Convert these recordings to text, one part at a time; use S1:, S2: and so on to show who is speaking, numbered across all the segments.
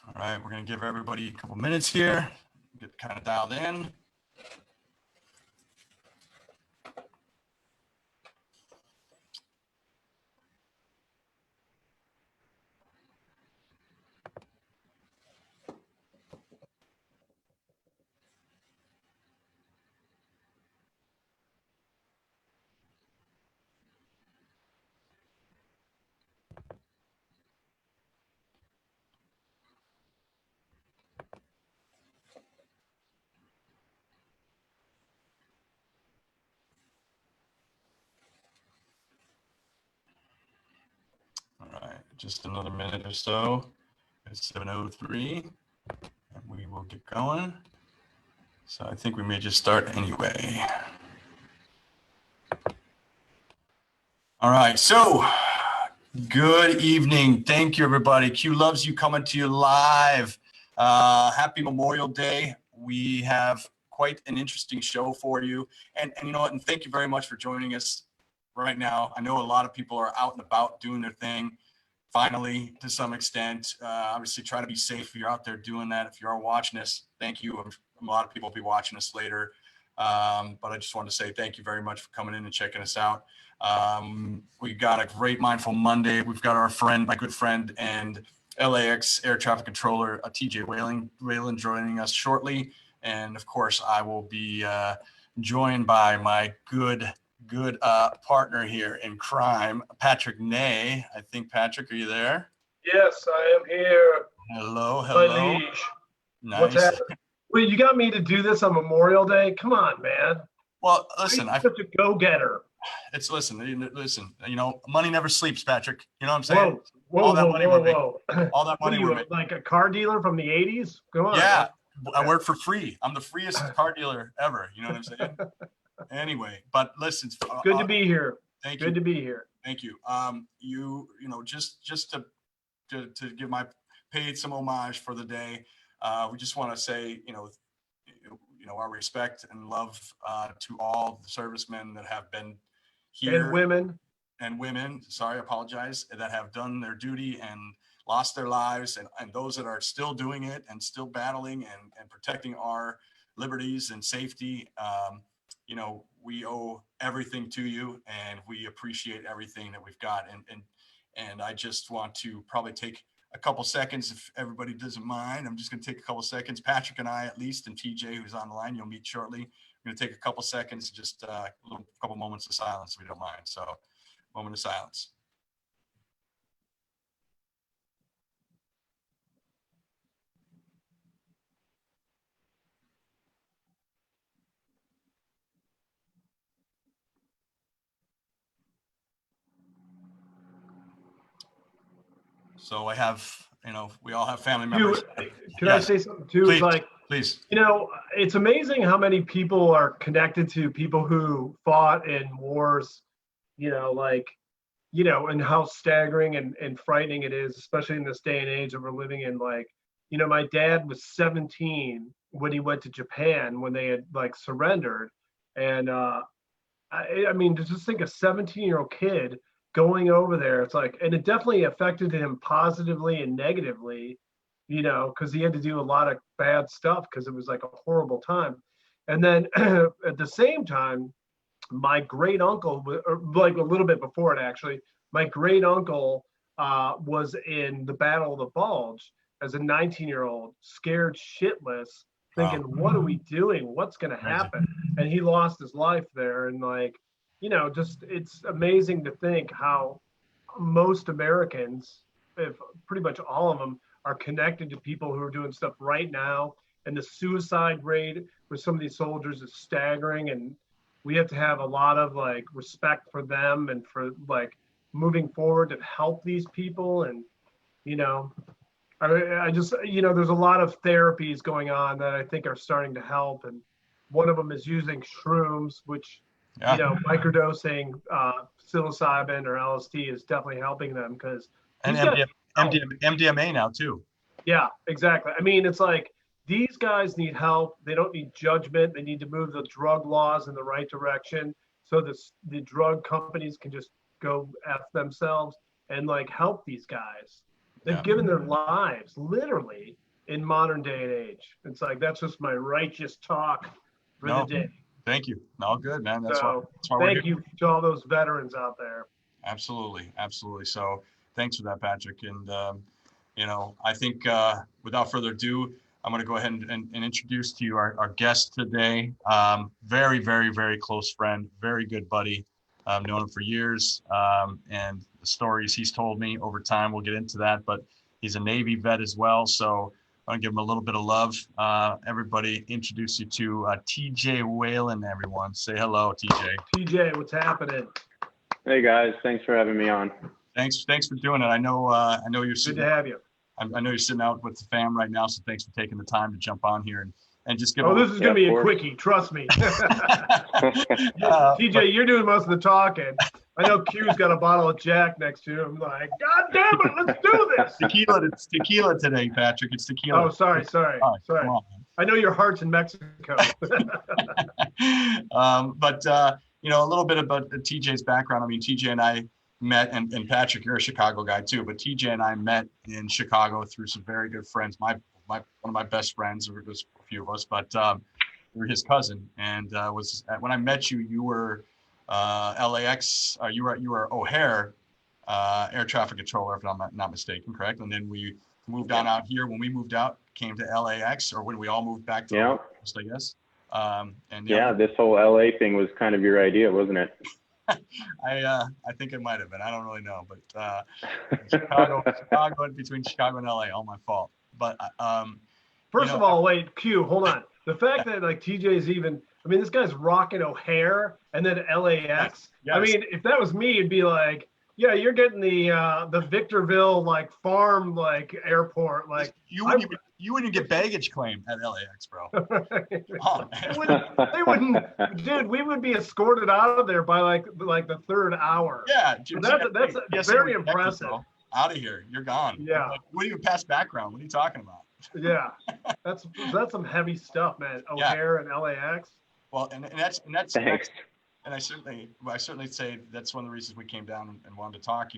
S1: All right, we're going to give everybody a couple minutes here, get kind of dialed in. All right, just another minute or so. It's 7:03, and we will get going. So I think we may just start anyway. All right, so good evening. Thank you, everybody. Q loves you, coming to you live. Happy Memorial Day. We have quite an interesting show for you. And you know what? And thank you very much for joining us right now. I know a lot of people are out and about doing their thing, finally, to some extent. Obviously, try to be safe if you're out there doing that. If you are watching us, thank you. A lot of people will be watching us later. But I just wanted to say thank you very much for coming in and checking us out. We got a great Mindful Monday. We've got our friend, my good friend, and LAX air traffic controller, TJ Whalen joining us shortly. And of course, I will be joined by my good partner here in crime, Patrick Ney. I think, Patrick, are you there?
S2: Yes, I am here.
S1: Hello.
S2: My liege.
S1: Nice.
S2: What's happening? Wait, you got me to do this on Memorial Day? Come on, man.
S1: Well, listen,
S2: I'm such a go-getter.
S1: Listen, you know, money never sleeps, Patrick. You know what I'm saying?
S2: Whoa.
S1: All that money we're making.
S2: Like a car dealer from the 80s? Come on.
S1: Yeah, okay. I work for free. I'm the freest car dealer ever. You know what I'm saying? Anyway, but listen.
S2: Good to be here.
S1: Thank you.
S2: Good to be here.
S1: Thank you. You know, just to give my paid some homage for the day. We just want to say, you know, our respect and love to all the servicemen that have been here, and women. Sorry, I apologize, that have done their duty and lost their lives, and those that are still doing it and still battling and protecting our liberties and safety. You know, we owe everything to you, and we appreciate everything that we've got. And I just want to probably take a couple seconds, if everybody doesn't mind. I'm just going to take a couple seconds. Patrick and I, at least, and TJ, who's on the line, you'll meet shortly. I'm going to take a couple seconds, just a couple moments of silence, if we don't mind. So, moment of silence. So I have, you know, we all have family members.
S2: Can I say something too?
S1: Please,
S2: it's like,
S1: please.
S2: You know, it's amazing how many people are connected to people who fought in wars, you know, like, you know, and how staggering and frightening it is, especially in this day and age that we're living in. Like, you know, my dad was 17 when he went to Japan when they had like surrendered. And I mean, to just think a 17-year-old kid going over there, it's like, and it definitely affected him positively and negatively, you know, because he had to do a lot of bad stuff because it was like a horrible time. And then at the same time, my great uncle, or like a little bit before it actually, my great uncle was in the Battle of the Bulge as a 19-year-old, scared shitless, thinking,
S1: Wow.
S2: what are we doing? What's going to
S1: Crazy.
S2: happen? And he lost his life there. And like, just it's amazing to think how most Americans, if pretty much all of them, are connected to people who are doing stuff right now. And the suicide rate with some of these soldiers is staggering. And we have to have a lot of like respect for them and for like moving forward to help these people. And, you know, I just, there's a lot of therapies going on that I think are starting to help. And one of them is using shrooms, which,
S1: Yeah.
S2: microdosing psilocybin or LSD is definitely helping them because
S1: And
S2: these guys,
S1: MDMA now too.
S2: yeah, exactly. I mean, it's like these guys need help. They don't need judgment. They need to move the drug laws in the right direction so the drug companies can just go F themselves and like help these guys. They've
S1: Yeah.
S2: given their lives literally in modern day and age. It's like that's just my righteous talk for
S1: No,
S2: the day.
S1: thank you. No, good, man. That's
S2: So
S1: why we're here.
S2: thank you to all those veterans out there.
S1: Absolutely, absolutely. So thanks for that, Patrick. And I think without further ado, I'm going to go ahead and introduce to you our guest today. Very, very, very close friend, very good buddy. I've known him for years, and the stories he's told me over time, we'll get into that. But he's a Navy vet as well, so I'm going to give him a little bit of love. Everybody, introduce you to TJ Whalen. Everyone, say hello, TJ.
S2: TJ, what's happening?
S3: Hey guys, thanks for having me on.
S1: Thanks for doing it. I know you're
S2: Good
S1: sitting.
S2: to have you.
S1: I know you're sitting out with the fam right now, so thanks for taking the time to jump on here and just give.
S2: Oh, this is going to be a
S3: course.
S2: quickie. Trust me. TJ, you're doing most of the talking. I know Q's got a bottle of Jack next to him. Like, God damn it, let's do this.
S1: It's tequila today, Patrick. It's tequila.
S2: Oh, sorry.
S1: All right, come on,
S2: I know your heart's in Mexico.
S1: but a little bit about TJ's background. I mean, TJ and I met, and Patrick, you're a Chicago guy too, but TJ and I met in Chicago through some very good friends. One of my best friends, or there's a few of us, but you're his cousin. And when I met you, you were LAX. You were O'Hare air traffic controller, if I'm not mistaken, correct? And then we moved on out here. When we moved out, came to LAX, or when we all moved back to LAX, I guess.
S3: This whole LA thing was kind of your idea, wasn't it?
S1: I think it might have been. I don't really know, but Chicago, between Chicago and LA, all my fault. But
S2: First of all, wait, Q, hold on. The fact that like TJ's this guy's rocking O'Hare and then LAX.
S1: Yes.
S2: I mean, if that was me, it'd be like, yeah, you're getting the Victorville like farm like airport like.
S1: You wouldn't get baggage claim at LAX, bro. Oh,
S2: they wouldn't, dude. We would be escorted out of there by like the third hour.
S1: Yeah,
S2: that's very impressive.
S1: Out of here, you're gone.
S2: Yeah.
S1: Like, what even past background? What are you talking about?
S2: Yeah, that's some heavy stuff, man. O'Hare and LAX.
S1: Well, and that's
S3: Thanks.
S1: And I certainly say that's one of the reasons we came down and wanted to talk.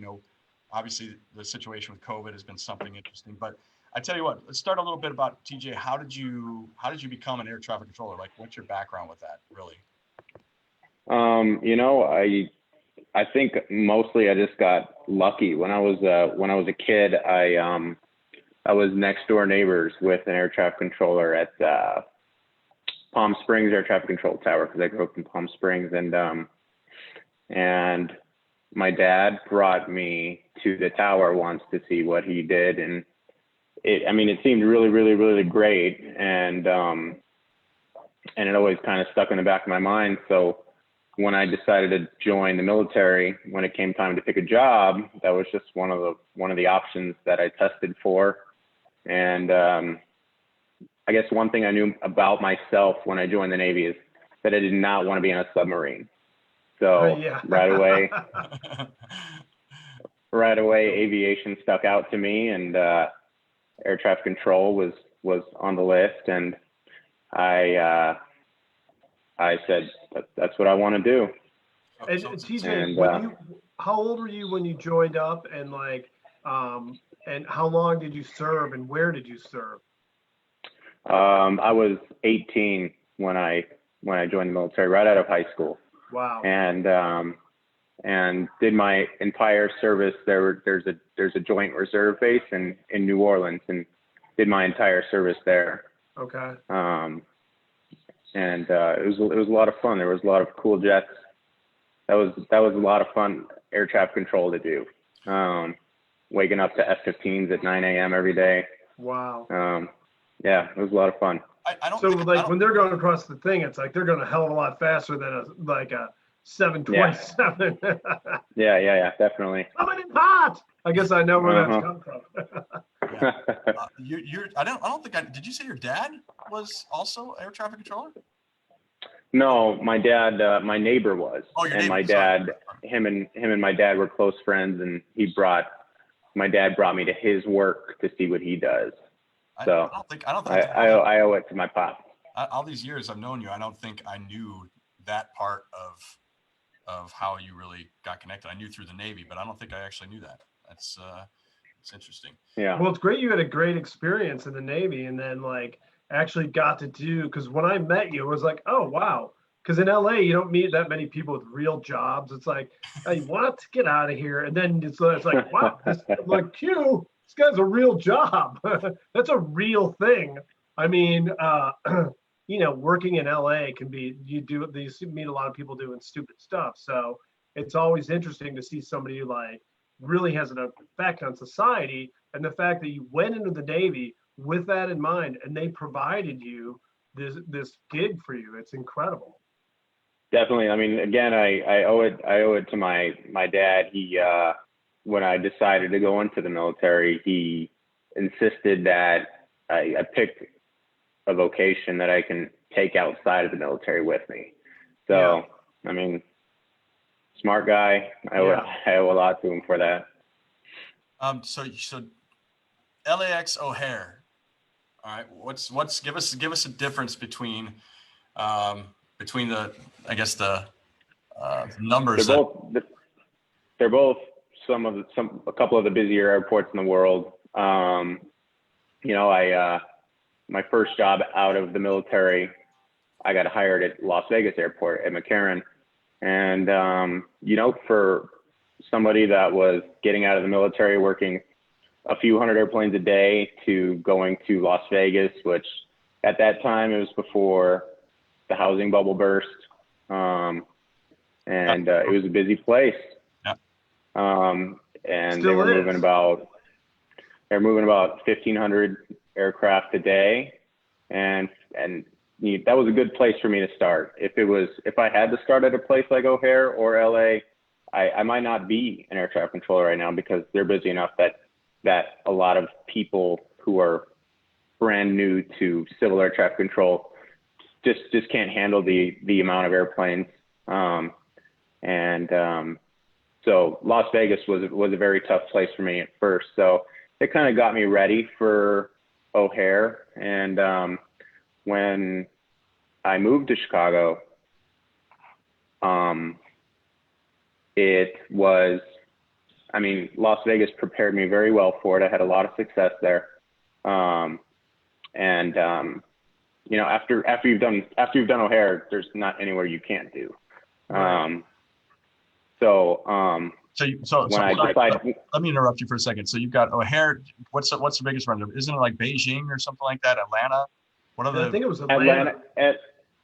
S1: Obviously the situation with COVID has been something interesting, but I tell you what, let's start a little bit about TJ. How did you become an air traffic controller? Like, what's your background with that, really?
S3: I think mostly I just got lucky. When I was a kid, I was next door neighbors with an air traffic controller at Palm Springs Air Traffic Control Tower, because I grew up in Palm Springs, and my dad brought me to the tower once to see what he did, and it seemed really, really, really great, and it always kind of stuck in the back of my mind. So when I decided to join the military, when it came time to pick a job, that was just one of the options that I tested for. And I guess one thing I knew about myself when I joined the Navy is that I did not want to be on a submarine. So right away, aviation stuck out to me, and air traffic control was on the list, and I said that's what I want to do.
S2: And TJ, how old were you when you joined up, and and how long did you serve, and where did you serve?
S3: I was 18 when I joined the military, right out of high school.
S2: Wow.
S3: And did my entire service. There's a joint reserve base in New Orleans, and did my entire service there.
S2: Okay.
S3: And it was a lot of fun. There was a lot of cool jets. That was a lot of fun air traffic control to do. Waking up to F-15s at 9 a.m. every day.
S2: Wow.
S3: Yeah, it was a lot of fun.
S1: I don't
S2: So
S1: think,
S2: like when they're going across the thing, it's like they're going a hell of a lot faster than a 727.
S3: Yeah, definitely.
S2: Coming in hot. I guess I know where that's come from.
S1: I don't think did you say your dad was also air traffic controller?
S3: No, my dad, my neighbor was.
S1: Oh, your
S3: and
S1: neighbor,
S3: my dad, him and my dad were close friends, and my dad brought me to his work to see what he does. So I owe it to my pop.
S1: All these years I've known you, I don't think I knew that part of how you really got connected. I knew through the Navy, but I don't think I actually knew that. It's interesting.
S3: Yeah.
S2: Well, it's great you had a great experience in the Navy, and then like actually got to do, because when I met you, it was like, oh wow, because in LA you don't meet that many people with real jobs. It's like, hey, what? Get out of here. And then it's like, wow, I'm like, Q, this guy's a real job. That's a real thing. I mean, working in LA can be, you meet a lot of people doing stupid stuff. So it's always interesting to see somebody who like really has an effect on society. And the fact that you went into the Navy with that in mind, and they provided you this gig for you, it's incredible.
S3: Definitely. I mean, again, I owe it to my dad. He, when I decided to go into the military, he insisted that I picked a vocation that I can take outside of the military with me. So, yeah. I mean, smart guy. I owe a lot to him for that.
S1: So LAX O'Hare. All right. Give us a difference between the, I guess, the numbers.
S3: They're both a couple of the busier airports in the world. My first job out of the military, I got hired at Las Vegas Airport at McCarran. And, for somebody that was getting out of the military, working a few hundred airplanes a day, to going to Las Vegas, which at that time, it was before the housing bubble burst. It was a busy place.
S1: Yeah.
S3: And they were moving about 1,500 aircraft a day. And that was a good place for me to start. If I had to start at a place like O'Hare or LA, I might not be an air traffic controller right now, because they're busy enough that a lot of people who are brand new to civil air traffic control just can't handle the amount of airplanes. So Las Vegas was a very tough place for me at first. So it kind of got me ready for O'Hare. And when I moved to Chicago, Las Vegas prepared me very well for it. I had a lot of success there. After you've done O'Hare, there's not anywhere you can't do.
S1: Let me interrupt you for a second. So you've got O'Hare. What's the biggest run? Isn't it like Beijing or something like that? Atlanta? What are
S2: I think it was Atlanta.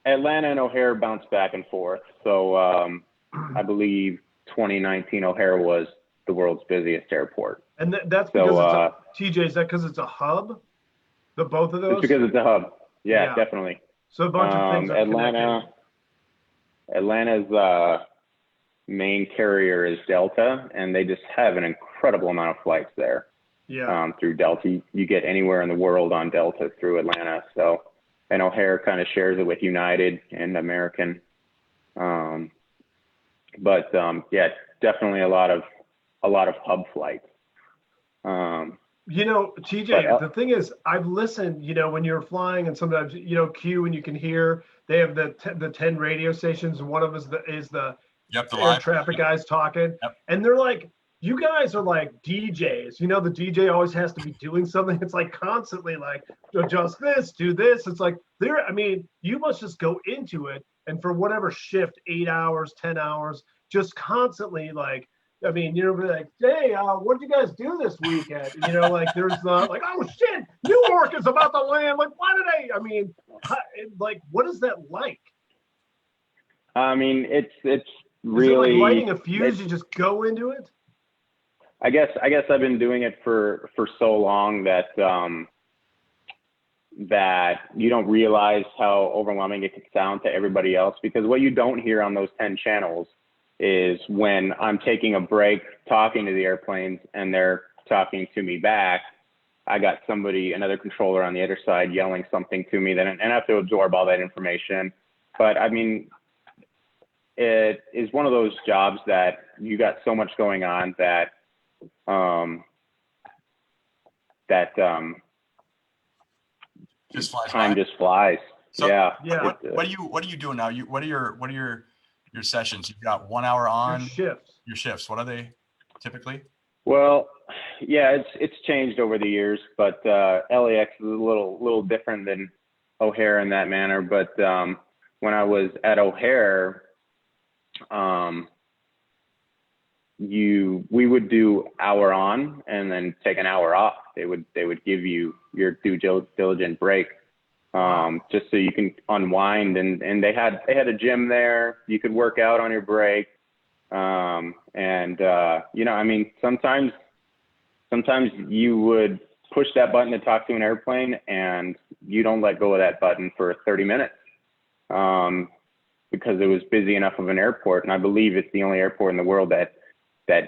S3: Atlanta and O'Hare bounced back and forth. So I believe 2019 O'Hare was the world's busiest airport.
S2: And that's because TJ, is that because it's a hub? Both of those?
S3: It's because it's a hub. Yeah, definitely.
S2: So a bunch of things are connected.
S3: Atlanta's main carrier is Delta, and they just have an incredible amount of flights there.
S2: Yeah.
S3: Through Delta, you get anywhere in the world on Delta through Atlanta. So, and O'Hare kind of shares it with United and American. Definitely a lot of hub flights.
S2: TJ, the thing is, I've listened, when you're flying, and sometimes, Q, and you can hear, they have the 10 radio stations. One of them is the air traffic guys talking.
S1: Yep.
S2: And they're like, you guys are like DJs. The DJ always has to be doing something. It's like constantly like, adjust this, do this. It's like, you must just go into it. And for whatever shift, 8 hours, 10 hours, just constantly like I mean, you know, be like, hey, what did you guys do this weekend? You know, like there's like, oh shit, Newark is about to land. Like, why did I mean, like, what is that like?
S3: I mean, it's
S2: Is
S3: really
S2: it like lighting a fuse? You just go into it?
S3: I guess I've been doing it for so long that that you don't realize how overwhelming it can sound to everybody else, because what you don't hear on those 10 channels is when I'm taking a break talking to the airplanes and they're talking to me back, I got another controller on the other side yelling something to me, and I have to absorb all that information. But I mean, it is one of those jobs that you got so much going on that
S1: Just flies
S3: time
S1: by.
S3: just flies.
S1: So
S3: Yeah.
S1: what are you doing now? What are your sessions? You've got 1 hour on
S2: Shifts.
S1: your shifts. What are they typically?
S3: Well, yeah, it's changed over the years, but LAX is a little different than O'Hare in that manner. But when I was at O'Hare, we would do hour on and then take an hour off. They would give you your due diligent break, just so you can unwind. And they had a gym there. You could work out on your break. You know, I mean, sometimes you would push that button to talk to an airplane and you don't let go of that button for 30 minutes, because it was busy enough of an airport. And I believe it's the only airport in the world that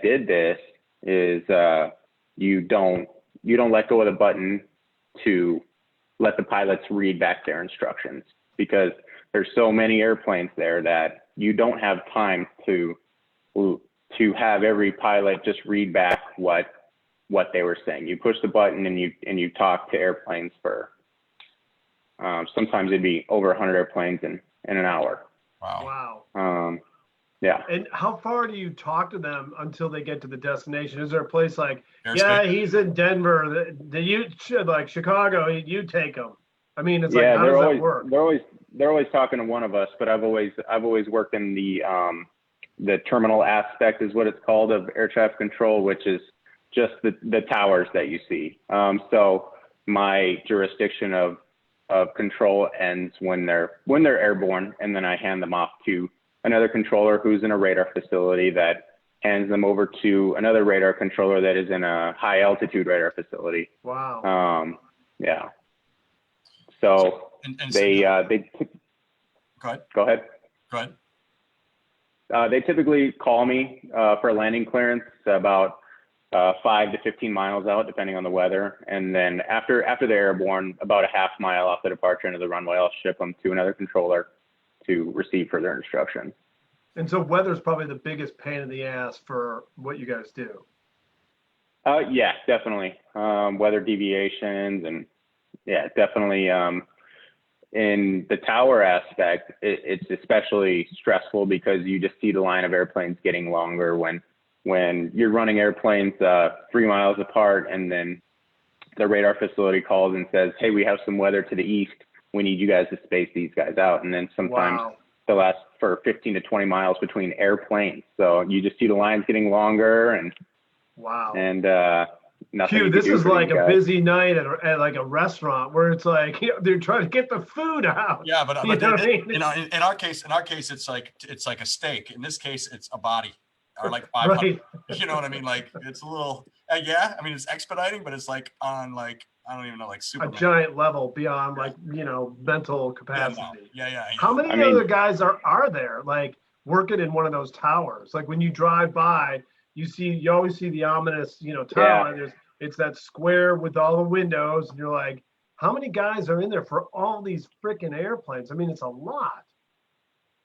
S3: did this, is you don't let go of the button to let the pilots read back their instructions, because there's so many airplanes there that you don't have time to have every pilot just read back what they were saying. You push the button and you talk to airplanes for sometimes it'd be over 100 airplanes in an hour.
S2: Wow.
S3: Yeah.
S2: And how far do you talk to them until they get to the destination? Is there a place like,
S1: Airspace?
S2: yeah, he's in Denver, you should, like Chicago, you take him? I mean, it's like, how does that work?
S3: They're always talking to one of us, but I've always worked in the terminal aspect, is what it's called, of air traffic control, which is just the towers that you see. So my jurisdiction of control ends when they're airborne, and then I hand them off to another controller who's in a radar facility that hands them over to another radar controller that is in a high altitude radar facility.
S2: Wow.
S3: Yeah. So they go ahead. They typically call me for a landing clearance about 5 to 15 miles out, depending on the weather. And then after they're airborne, about a half mile off the departure into the runway, I'll ship them to another controller to receive further instructions.
S2: And so weather's probably the biggest pain in the ass for what you guys do.
S3: Yeah, definitely. Weather deviations, and yeah, definitely. In the tower aspect, it's especially stressful because you just see the line of airplanes getting longer when you're running airplanes 3 miles apart, and then the radar facility calls and says, hey, we have some weather to the east. We need you guys to space these guys out. And then sometimes they'll ask for 15 to 20 miles between airplanes. So you just see the lines getting longer, and nothing.
S2: Q, this is like a busy night at like a restaurant where it's like, you know, they're trying to get the food out.
S1: Yeah, but
S2: you know what I mean?
S1: in our case, it's like a steak. In this case, it's a body, or like 500.
S2: Right.
S1: You know what I mean? Like, it's a little, yeah. I mean, it's expediting, but it's like on, like, I don't even know, like Superman.
S2: A giant level beyond, like, you know, mental capacity.
S1: Yeah.
S2: How many other guys are there, like, working in one of those towers? Like, when you drive by, you always see the ominous, you know, tower.
S3: Yeah.
S2: It's that square with all the windows, and you're like, how many guys are in there for all these freaking airplanes? I mean, it's a lot.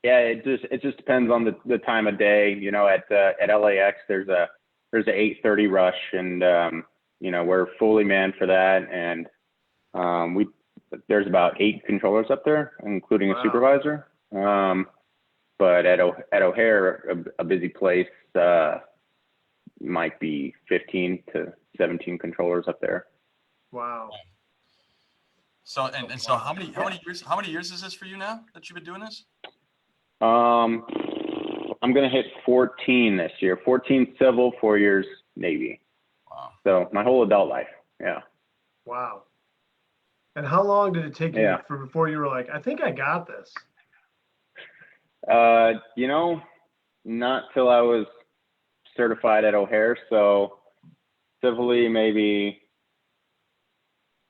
S3: Yeah, it just depends on the time of day. You know, at LAX there's a 8:30 rush, and you know, we're fully manned for that, and there's about 8 controllers up there, including a supervisor. But at O'Hare, a busy place, might be 15 to 17 controllers up there.
S2: Wow.
S1: So so how many years is this for you now that you've been doing this?
S3: I'm going to hit 14 this year. 14 civil, 4 years Navy.
S1: Wow.
S3: So my whole adult life. Yeah.
S2: Wow. And how long did it take you before you were like, I think I got this?
S3: You know, not till I was certified at O'Hare. So civilly, maybe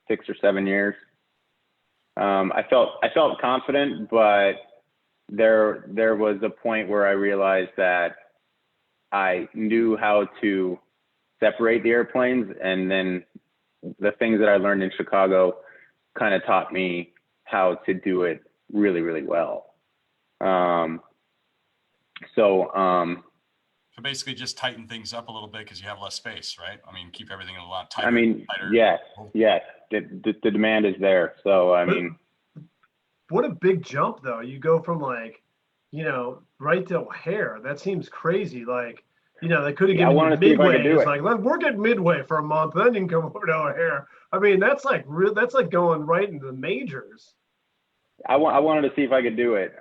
S3: 6 or 7 years. I felt confident, but there was a point where I realized that I knew how to separate the airplanes, and then the things that I learned in Chicago kind of taught me how to do it really, really well.
S1: So basically just tighten things up a little bit because you have less space, right? I mean, keep everything a lot tighter.
S3: I mean,
S1: tighter.
S3: yes, the demand is there. So, I mean,
S2: what a big jump though. You go from like, right to O'Hare. That seems crazy. Like, they could have given you Midway. It's like, work at Midway for a month, then you can come over to O'Hare. I mean, that's like going right into the majors.
S3: I wanted to see if I could do it.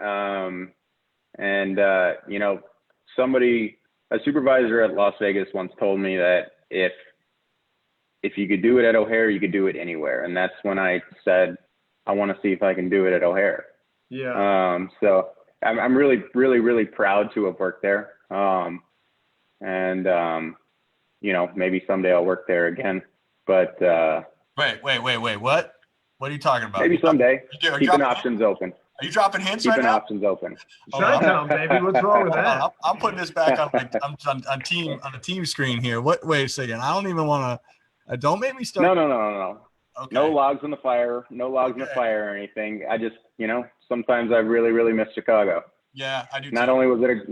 S3: A supervisor at Las Vegas once told me that if you could do it at O'Hare, you could do it anywhere. And that's when I said, I want to see if I can do it at O'Hare.
S2: Yeah.
S3: So I'm really, really, really proud to have worked there. Maybe someday I'll work there again, but,
S1: Wait, what? What are you talking about?
S3: Maybe someday. Keeping options open.
S1: Are you dropping hints right now?
S3: Keeping options open.
S2: Chi-town, baby. What's wrong with that?
S1: I'm putting this back on the team screen here. Wait a second. I don't even want to. Don't make me start.
S3: No. Okay. No logs in the fire. No logs in the fire or anything. I just, sometimes I really, really miss Chicago.
S1: Yeah, I do.
S3: Not only was it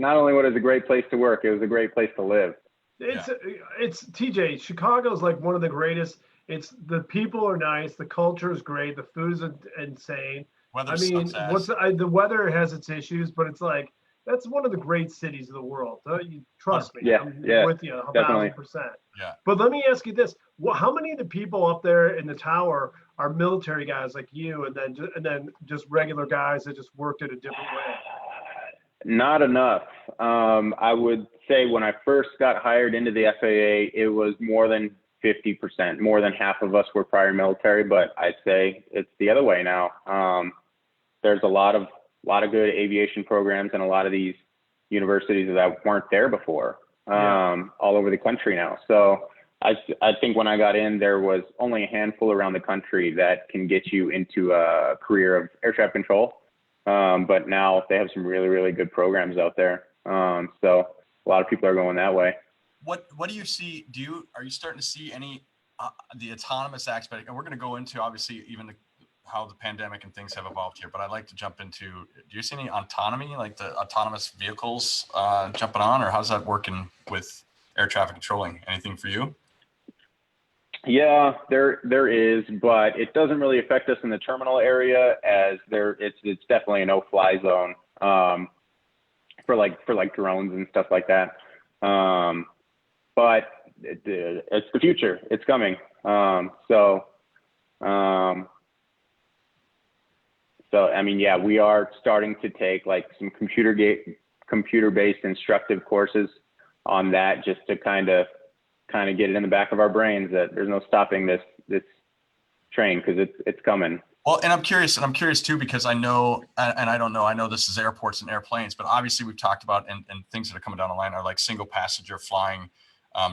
S3: a great place to work, it was a great place to live.
S2: It's TJ. Chicago's like one of the greatest. It's the people are nice. The culture is great. The food is insane. The weather has its issues, but it's like that's one of the great cities of the world. You trust me.
S3: Yeah,
S2: I'm with you 1,000%.
S1: Yeah.
S2: But let me ask you this: how many of the people up there in the tower are military guys like you, and then just regular guys that just worked it a different way?
S3: Not enough. I would say when I first got hired into the FAA, it was more than 50%. More than half of us were prior military, but I'd say it's the other way now. There's a lot of good aviation programs and a lot of these universities that weren't there before, all over the country now. So I think when I got in, there was only a handful around the country that can get you into a career of air traffic control. But now they have some really, really good programs out there. So a lot of people are going that way.
S1: What do you see? Are you starting to see any the autonomous aspect? And we're going to go into obviously even how the pandemic and things have evolved here. But I'd like to jump into. Do you see any autonomy, like the autonomous vehicles jumping on, or how's that working with air traffic controlling? Anything for you?
S3: Yeah, there is, but it doesn't really affect us in the terminal area as it's definitely a no-fly zone for like drones and stuff like that. But it's the future. It's coming. So I mean, yeah, we are starting to take like some computer-based instructive courses on that, just to kind of get it in the back of our brains that there's no stopping this train because it's coming.
S1: Well, and I'm curious too, because I know, and I don't know, I know this is airports and airplanes, but obviously we've talked about and things that are coming down the line are like single passenger flying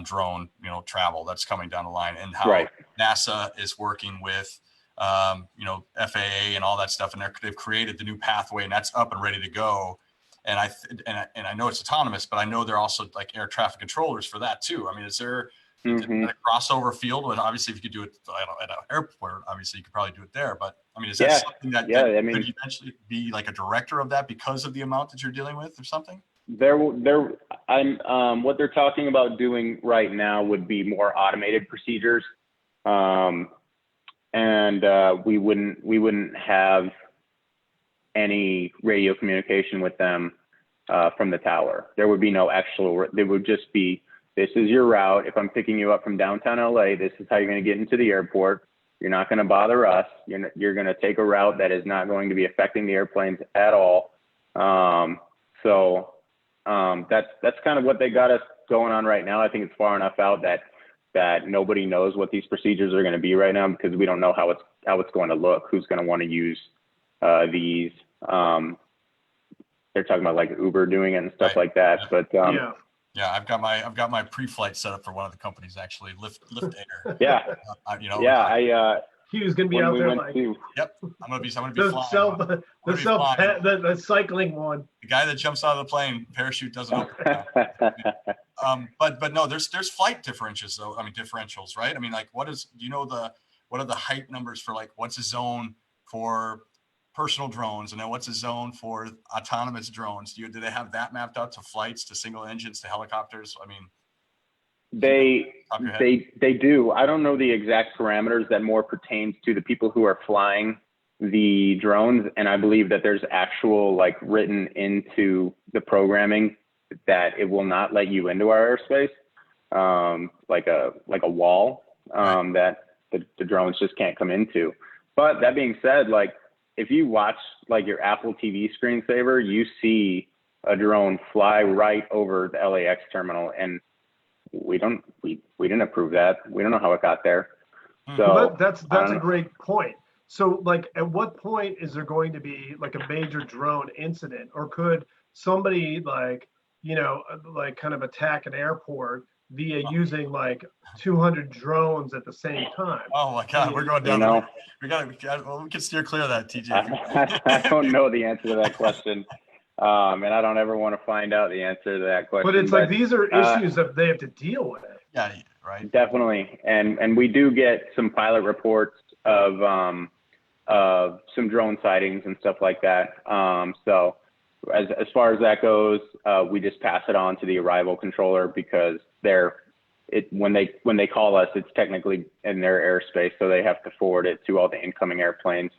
S1: drone, travel that's coming down the line, and how NASA is working with, FAA and all that stuff. And they've created the new pathway, and that's up and ready to go. And I know it's autonomous, but I know they're also like air traffic controllers for that too. I mean, is there a crossover field? With obviously, if you could do it at an airport, obviously you could probably do it there. But I mean, is that something that could eventually be like a director of that because of the amount that you're dealing with, or something?
S3: What they're talking about doing right now would be more automated procedures, and we wouldn't have any radio communication with them from the tower. There would be no actual. There would just be, this is your route. If I'm picking you up from downtown LA, this is how you're going to get into the airport. You're not going to bother us. You're going to take a route that is not going to be affecting the airplanes at all. So That's kind of what they got us going on right now. I think it's far enough out that nobody knows what these procedures are going to be right now, because we don't know how it's going to look, who's going to want to use these. They're talking about like Uber doing it and stuff like that. But
S1: yeah, I've got my pre-flight set up for one of the companies, actually, Lift Air.
S3: Yeah.
S2: He was going to be out there like.
S1: Yep, I'm gonna be flying.
S2: The cycling one.
S1: The guy that jumps out of the plane, parachute doesn't open. But no, there's flight differentials though. I mean differentials, right? I mean, like, what are the height numbers for, like, what's a zone for personal drones, and then what's a zone for autonomous drones? Do they have that mapped out to flights, to single engines, to helicopters? I mean,
S3: they do. I don't know the exact parameters. That more pertains to the people who are flying the drones, and I believe that there's actual, like, written into the programming that it will not let you into our airspace, like a wall that the drones just can't come into. But that being said, like, if you watch like your Apple TV screensaver, you see a drone fly right over the LAX terminal, and we didn't approve that. We don't know how it got there. So
S2: that's a great point. So, like, at what point is there going to be like a major drone incident, or could somebody, like, like kind of attack an airport via using like 200 drones at the same time?
S1: Oh my God, we're going down. We can steer clear of that, TJ.
S3: I don't know the answer to that question, and I don't ever want to find out the answer to that question.
S2: But it's like these are issues that they have to deal with.
S1: Yeah, right.
S3: Definitely, and we do get some pilot reports of some drone sightings and stuff like that. So as far as that goes, we just pass it on to the arrival controller, because when they call us, it's technically in their airspace, so they have to forward it to all the incoming airplanes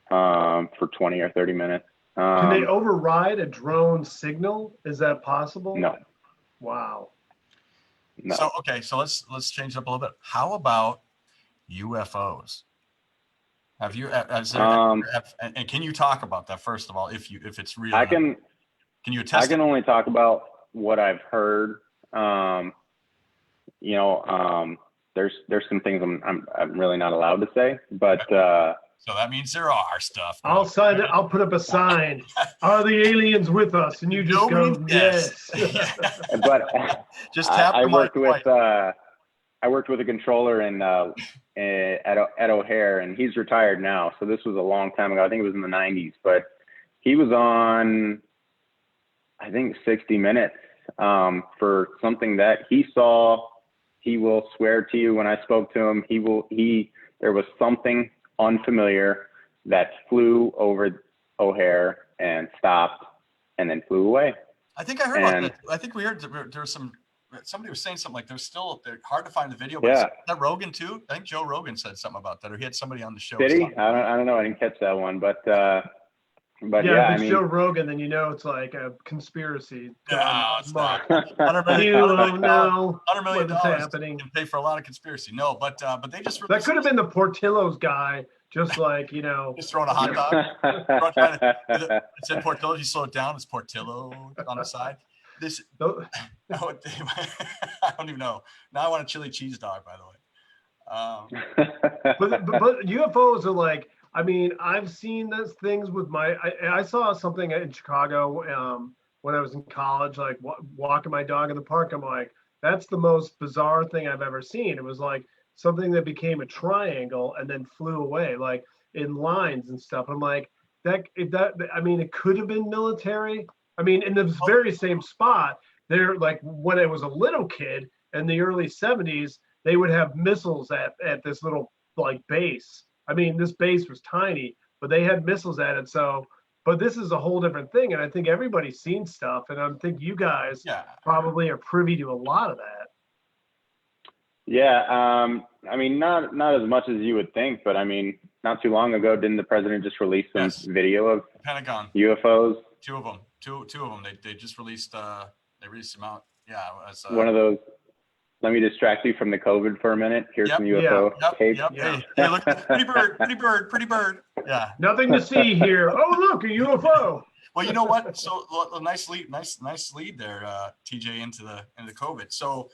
S3: for 20 or 30 minutes.
S2: Can they override a drone signal? Is that possible?
S3: No.
S2: Wow.
S3: No.
S1: So okay, so let's change it up a little bit. How about UFOs? Have you? And can you talk about that first of all? If it's real,
S3: can
S1: you attest?
S3: I can only talk about what I've heard. There's some things I'm really not allowed to say, but
S1: so that means there are stuff.
S2: I'll sign it. I'll put up a sign. Are the aliens with us? And you just go, yes.
S3: But
S1: just tap
S3: I worked with a controller at O'Hare, and he's retired now. So this was a long time ago. I think it was in the 90s, but he was on, I think, 60 Minutes for something that he saw. He will swear to you when I spoke to him, there was something unfamiliar that flew over O'Hare and stopped and then flew away.
S1: I think I heard about that. I think we heard there was somebody was saying something like they're hard to find the video, but
S3: yeah.
S1: That Rogan too. I think Joe Rogan said something about that, or he had somebody on the show.
S3: Did he? I don't know. I didn't catch that one, but
S2: yeah, if it's Joe Rogan, then it's like a conspiracy.
S1: $100
S2: million
S1: what's
S2: happening.
S1: Can pay for a lot of conspiracy. No, but they just
S2: that could have been the Portillo's guy, just like
S1: just throwing a hot dog. It said Portillo. You slow it down. It's Portillo on the side. I don't even know. Now I want a chili cheese dog, by the way.
S2: But UFOs are like, I mean, I've seen those things with I saw something in Chicago when I was in college, like walking my dog in the park. I'm like, that's the most bizarre thing I've ever seen. It was like something that became a triangle and then flew away, like in lines and stuff. I'm like, I mean, it could have been military. I mean, in the very same spot, they're like, when I was a little kid in the early 70s, they would have missiles at this little like base. I mean, this base was tiny, but they had missiles at it. So, but this is a whole different thing. And I think everybody's seen stuff. And I think you guys probably are privy to a lot of that.
S3: Yeah. I mean, not as much as you would think, but I mean, not too long ago, didn't the president just release some video of
S1: Pentagon
S3: UFOs?
S1: Two of them. They just released, they released them out. Yeah.
S3: One of those. Let me distract you from the COVID for a minute. Here's some UFO tape.
S1: Hey, look, pretty bird. Yeah.
S2: Nothing to see here. Oh, look, a UFO.
S1: Well, you know what? So a nice lead there, TJ, into the COVID. So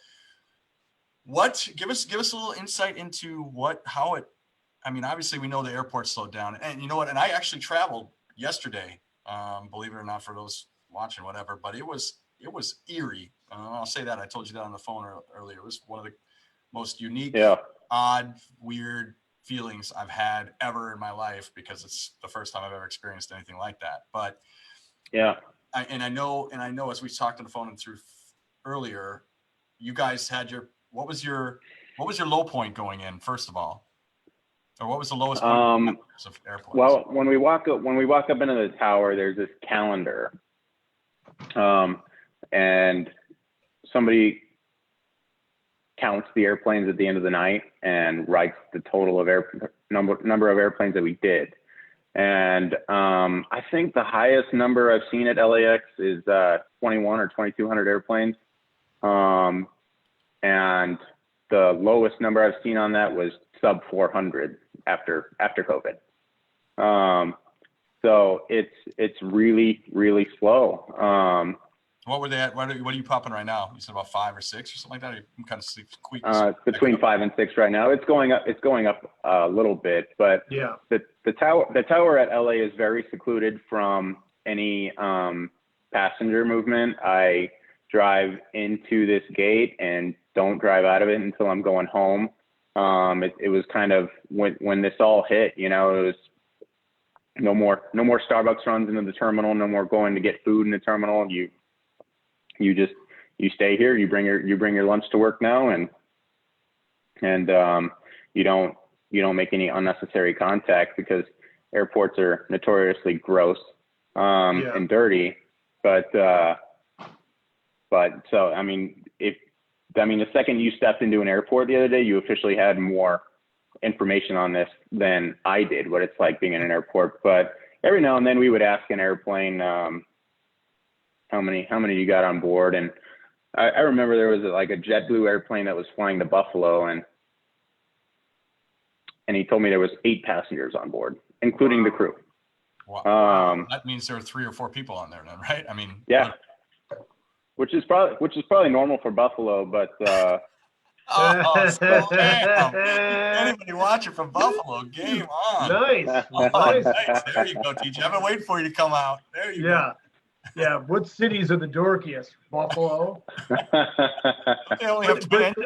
S1: give us a little insight into how it. I mean, obviously we know the airport slowed down, and you know what? And I actually traveled yesterday. Believe it or not, for those watching, whatever. But it was eerie. I'll say that. I told you that on the phone earlier. It was one of the most unique, odd, weird feelings I've had ever in my life, because it's the first time I've ever experienced anything like that. But I know as we talked on the phone and through earlier, you guys had what was your low point going in, first of all, or what was the lowest point of airplanes?
S3: Well, when we walk up into the tower, there's this calendar, and somebody counts the airplanes at the end of the night and writes the total of number of airplanes that we did. And I think the highest number I've seen at LAX is 21 or 2,200 airplanes. And the lowest number I've seen on that was sub 400 after COVID. So it's really, really slow.
S1: What were they at? What are you popping right now? You said about 5 or 6 or something like that? I'm kind of squeaky.
S3: Between 5 and 6 right now. It's going up a little bit, but the tower at LA is very secluded from any passenger movement. I drive into this gate and don't drive out of it until I'm going home. It was kind of when this all hit, it was no more Starbucks runs into the terminal, no more going to get food in the terminal. You stay here, you bring your lunch to work now, and you don't make any unnecessary contact, because airports are notoriously gross and dirty. But so, I mean, the second you stepped into an airport the other day, you officially had more information on this than I did, what it's like being in an airport. But every now and then we would ask an airplane, how many you got on board? And I remember there was like a JetBlue airplane that was flying to Buffalo, and he told me there was 8 passengers on board, including the crew.
S1: Wow. That means there are 3 or 4 people on there then, right? I mean,
S3: yeah, which is probably normal for Buffalo, but
S1: damn. Anybody watching from Buffalo, game on.
S2: Nice.
S1: Nice. There you go, TJ. I've been waiting for you to come out. There you go.
S2: Yeah, what cities are the dorkiest? Buffalo.
S1: They only have 2 engines.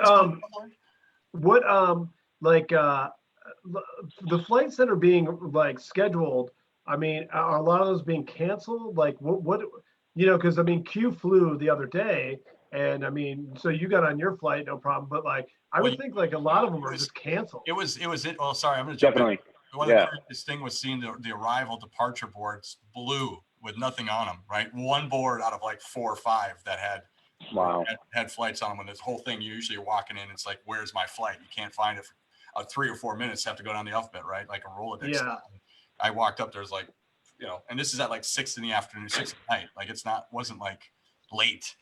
S2: The flights that are being like scheduled, I mean, are a lot of those being canceled? Like what because I mean, Q flew the other day, and I mean, so you got on your flight, no problem. But like, I would think like a lot of them are just canceled.
S1: It was. Well, sorry, I'm going to jump
S3: definitely.
S1: In. One of the curious thing was seeing the arrival departure boards blue with nothing on them, right? One board out of like 4 or 5 that had flights on them. When this whole thing, you usually are walking in, it's like, where's my flight? You can't find it for 3 or 4 minutes. Have to go down the alphabet, right? Like a Rolodex.
S2: Yeah.
S1: I walked up, there's like, and this is at like 6 in the afternoon, 6 at night. Like wasn't like late,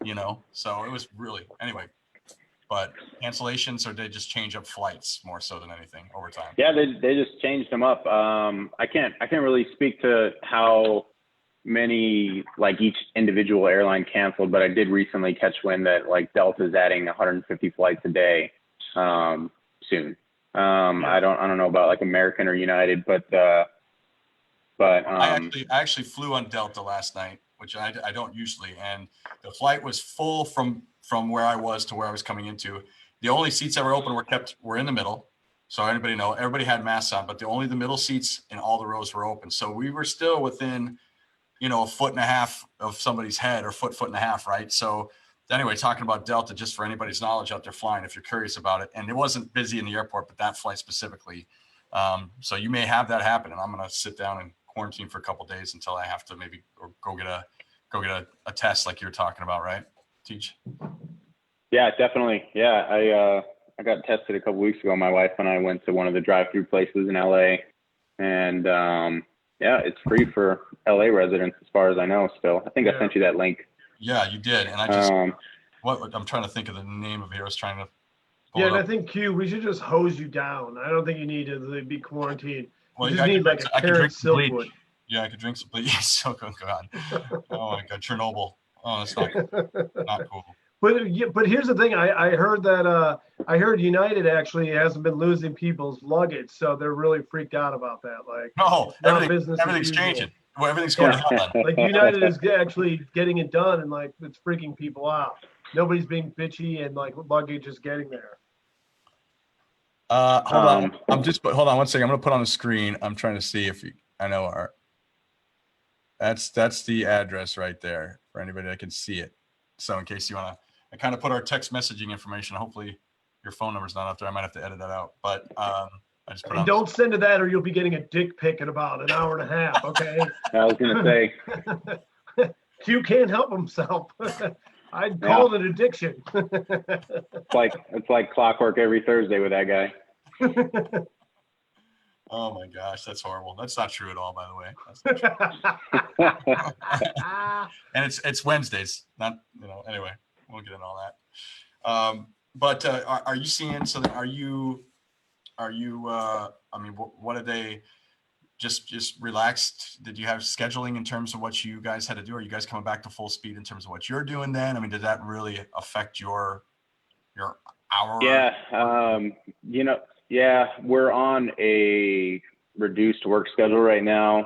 S1: So it was really, anyway. But cancellations, or they just change up flights more so than anything over time?
S3: Yeah, they just changed them up. I can't really speak to how many like each individual airline canceled, but I did recently catch wind that like Delta's adding 150 flights a day soon. I don't know about like American or United, but
S1: I actually flew on Delta last night, which I don't usually, and the flight was full from where I was to where I was coming into. The only seats that were open were in the middle. So everybody had masks on, but the middle seats in all the rows were open. So we were still within, a foot and a half of somebody's head, or foot and a half, right? So anyway, talking about Delta, just for anybody's knowledge out there flying, if you're curious about it, and it wasn't busy in the airport, but that flight specifically. So you may have that happen, and I'm going to sit down and quarantine for a couple of days until I have to maybe go get a test like you're talking about, right? Teach.
S3: Yeah, definitely. Yeah. I got tested a couple weeks ago. My wife and I went to one of the drive-through places in LA, and it's free for LA residents as far as I know still. I think I sent you that link.
S1: Yeah, you did. And I just, I'm trying to think of the name of it. I was trying to.
S2: And I think Q, we should just hose you down. I don't think you need to be quarantined.
S1: Well,
S2: you just need like a carrot Silkwood.
S1: Yeah, I could drink some, but yeah, so God. Oh my God, Chernobyl. Oh, that's not cool.
S2: But here's the thing. I heard that I heard United actually hasn't been losing people's luggage, so they're really freaked out about that. Like,
S1: No,
S2: not business as
S1: everything's
S2: usual.
S1: changing. Well, everything's going to hell then.
S2: Like United is actually getting it done, and like it's freaking people out. Nobody's being bitchy, and like luggage is getting there.
S1: Hold on. Hold on one second. I'm going to put on the screen. I'm trying to see if I know our. That's the address right there for anybody that can see it. So in case you want to, I kind of put our text messaging information. Hopefully your phone number's not up there. I might have to edit that out, but I just put
S2: And don't send to that, or you'll be getting a dick pic in about an hour and a half. Okay.
S3: I was gonna say.
S2: Q can't help himself. I'd call it an addiction.
S3: It's like clockwork every Thursday with that guy.
S1: Oh my gosh, that's horrible. That's not true at all, by the way. And it's Wednesdays, not Anyway, we won't get into all that. But are you seeing? So are you? I mean, what are they? Just relaxed? Did you have scheduling in terms of what you guys had to do? Are you guys coming back to full speed in terms of what you're doing then? I mean, did that really affect your hour?
S3: Yeah, we're on a reduced work schedule right now.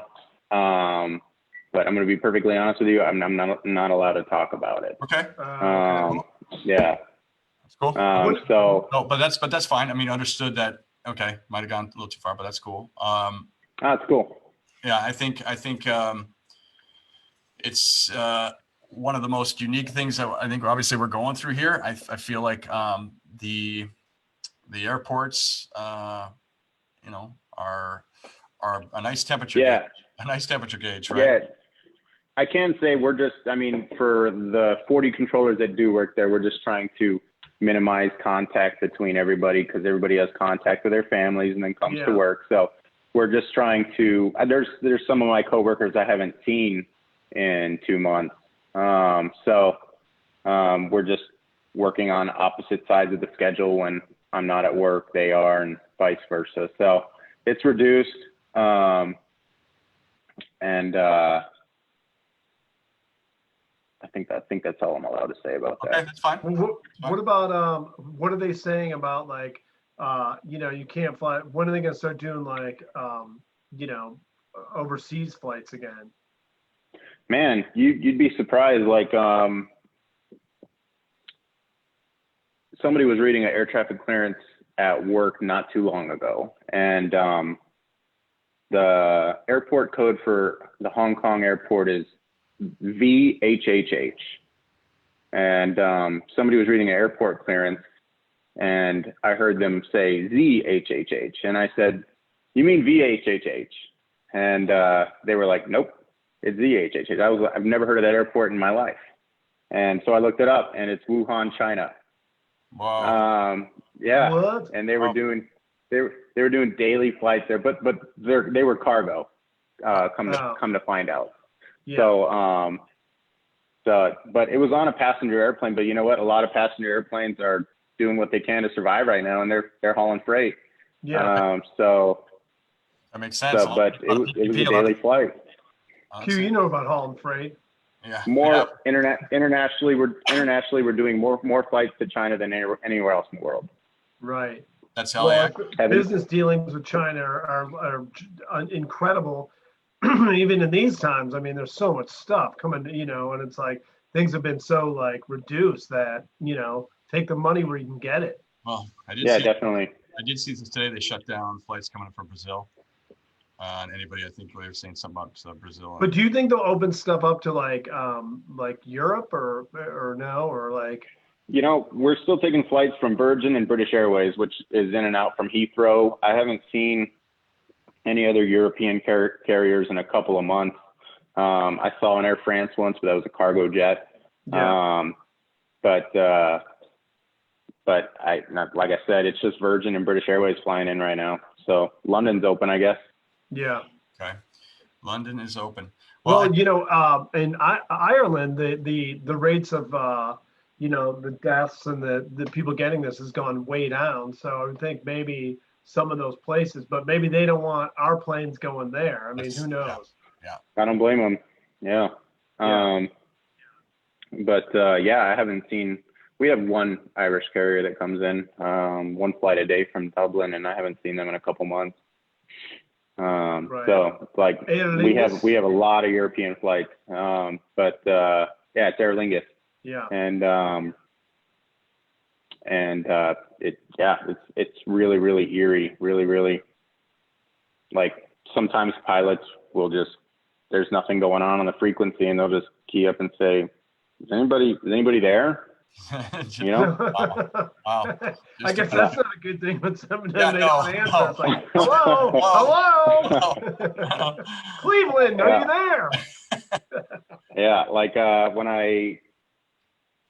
S3: But I'm going to be perfectly honest with you. I'm not allowed to talk about it.
S1: Okay.
S3: Yeah.
S1: That's cool.
S3: No,
S1: but that's fine. I mean, understood that. Okay, might have gone a little too far, but that's cool.
S3: That's cool.
S1: Yeah, I think it's one of the most unique things that I think obviously we're going through here. I feel like the airports, are a nice temperature.
S3: Yeah.
S1: Gauge, a nice temperature gauge, right?
S3: Yeah. I can say for the 40 controllers that do work there, we're just trying to minimize contact between everybody because everybody has contact with their families and then comes to work. So we're just trying to, there's some of my coworkers I haven't seen in 2 months. So we're just working on opposite sides of the schedule. When I'm not at work, they are, and vice versa. So it's reduced. I think that's all I'm allowed to say about that.
S1: Okay, that's fine.
S2: What about what are they saying about like you can't fly? When are they gonna start doing like overseas flights again?
S3: Man, you'd be surprised. Like somebody was reading an air traffic clearance at work not too long ago, and the airport code for the Hong Kong airport is VHHH. And somebody was reading an airport clearance, and I heard them say ZHHH, and I said, "You mean VHHH?" And they were like, "Nope, it's ZHHH." I've never heard of that airport in my life, and so I looked it up, and it's Wuhan, China.
S1: Wow.
S3: Yeah.
S2: What?
S3: And they were doing daily flights there, but they were cargo. Come to find out. Yeah. So, but it was on a passenger airplane. But you know what? A lot of passenger airplanes are doing what they can to survive right now, and they're hauling freight.
S2: Yeah.
S3: So
S1: that makes sense.
S3: But it was a daily flight.
S2: Q, you know about hauling freight.
S1: Yeah.
S3: More internationally, we're doing more flights to China than anywhere else in the world.
S2: Right.
S1: That's hell yeah.
S2: Business dealings with China are incredible. Even in these times, I mean, there's so much stuff coming, and it's like things have been so like reduced that, take the money where you can get it.
S1: Well,
S3: definitely.
S1: I did see this today. They shut down flights coming in from Brazil. And anybody, I think they were saying something about Brazil.
S2: But do you think they'll open stuff up to like Europe or no, or like?
S3: We're still taking flights from Virgin and British Airways, which is in and out from Heathrow. I haven't seen any other European carriers in a couple of months. I saw an Air France once, but that was a cargo jet.
S2: Yeah.
S3: But like I said, it's just Virgin and British Airways flying in right now. So London's open, I guess.
S2: Yeah.
S1: Okay. London is open.
S2: Well, in Ireland, the rates of the deaths and the people getting this has gone way down. So I would think maybe some of those places, but maybe they don't want our planes going there. I mean, who knows?
S3: I don't blame them. Yeah. But yeah, I haven't seen. We have one Irish carrier that comes in, one flight a day from Dublin, and I haven't seen them in a couple months.
S2: Right.
S3: So like we have a lot of European flights, but yeah, it's Aer Lingus.
S2: Yeah.
S3: And it's really, really eerie, really like sometimes pilots will just, there's nothing going on the frequency, and they'll just key up and say, is anybody there? You know?
S1: Wow.
S2: I guess that's not a good thing when somebody don't answer.
S1: No.
S2: It's like, hello, Cleveland, are you there?
S3: Yeah, like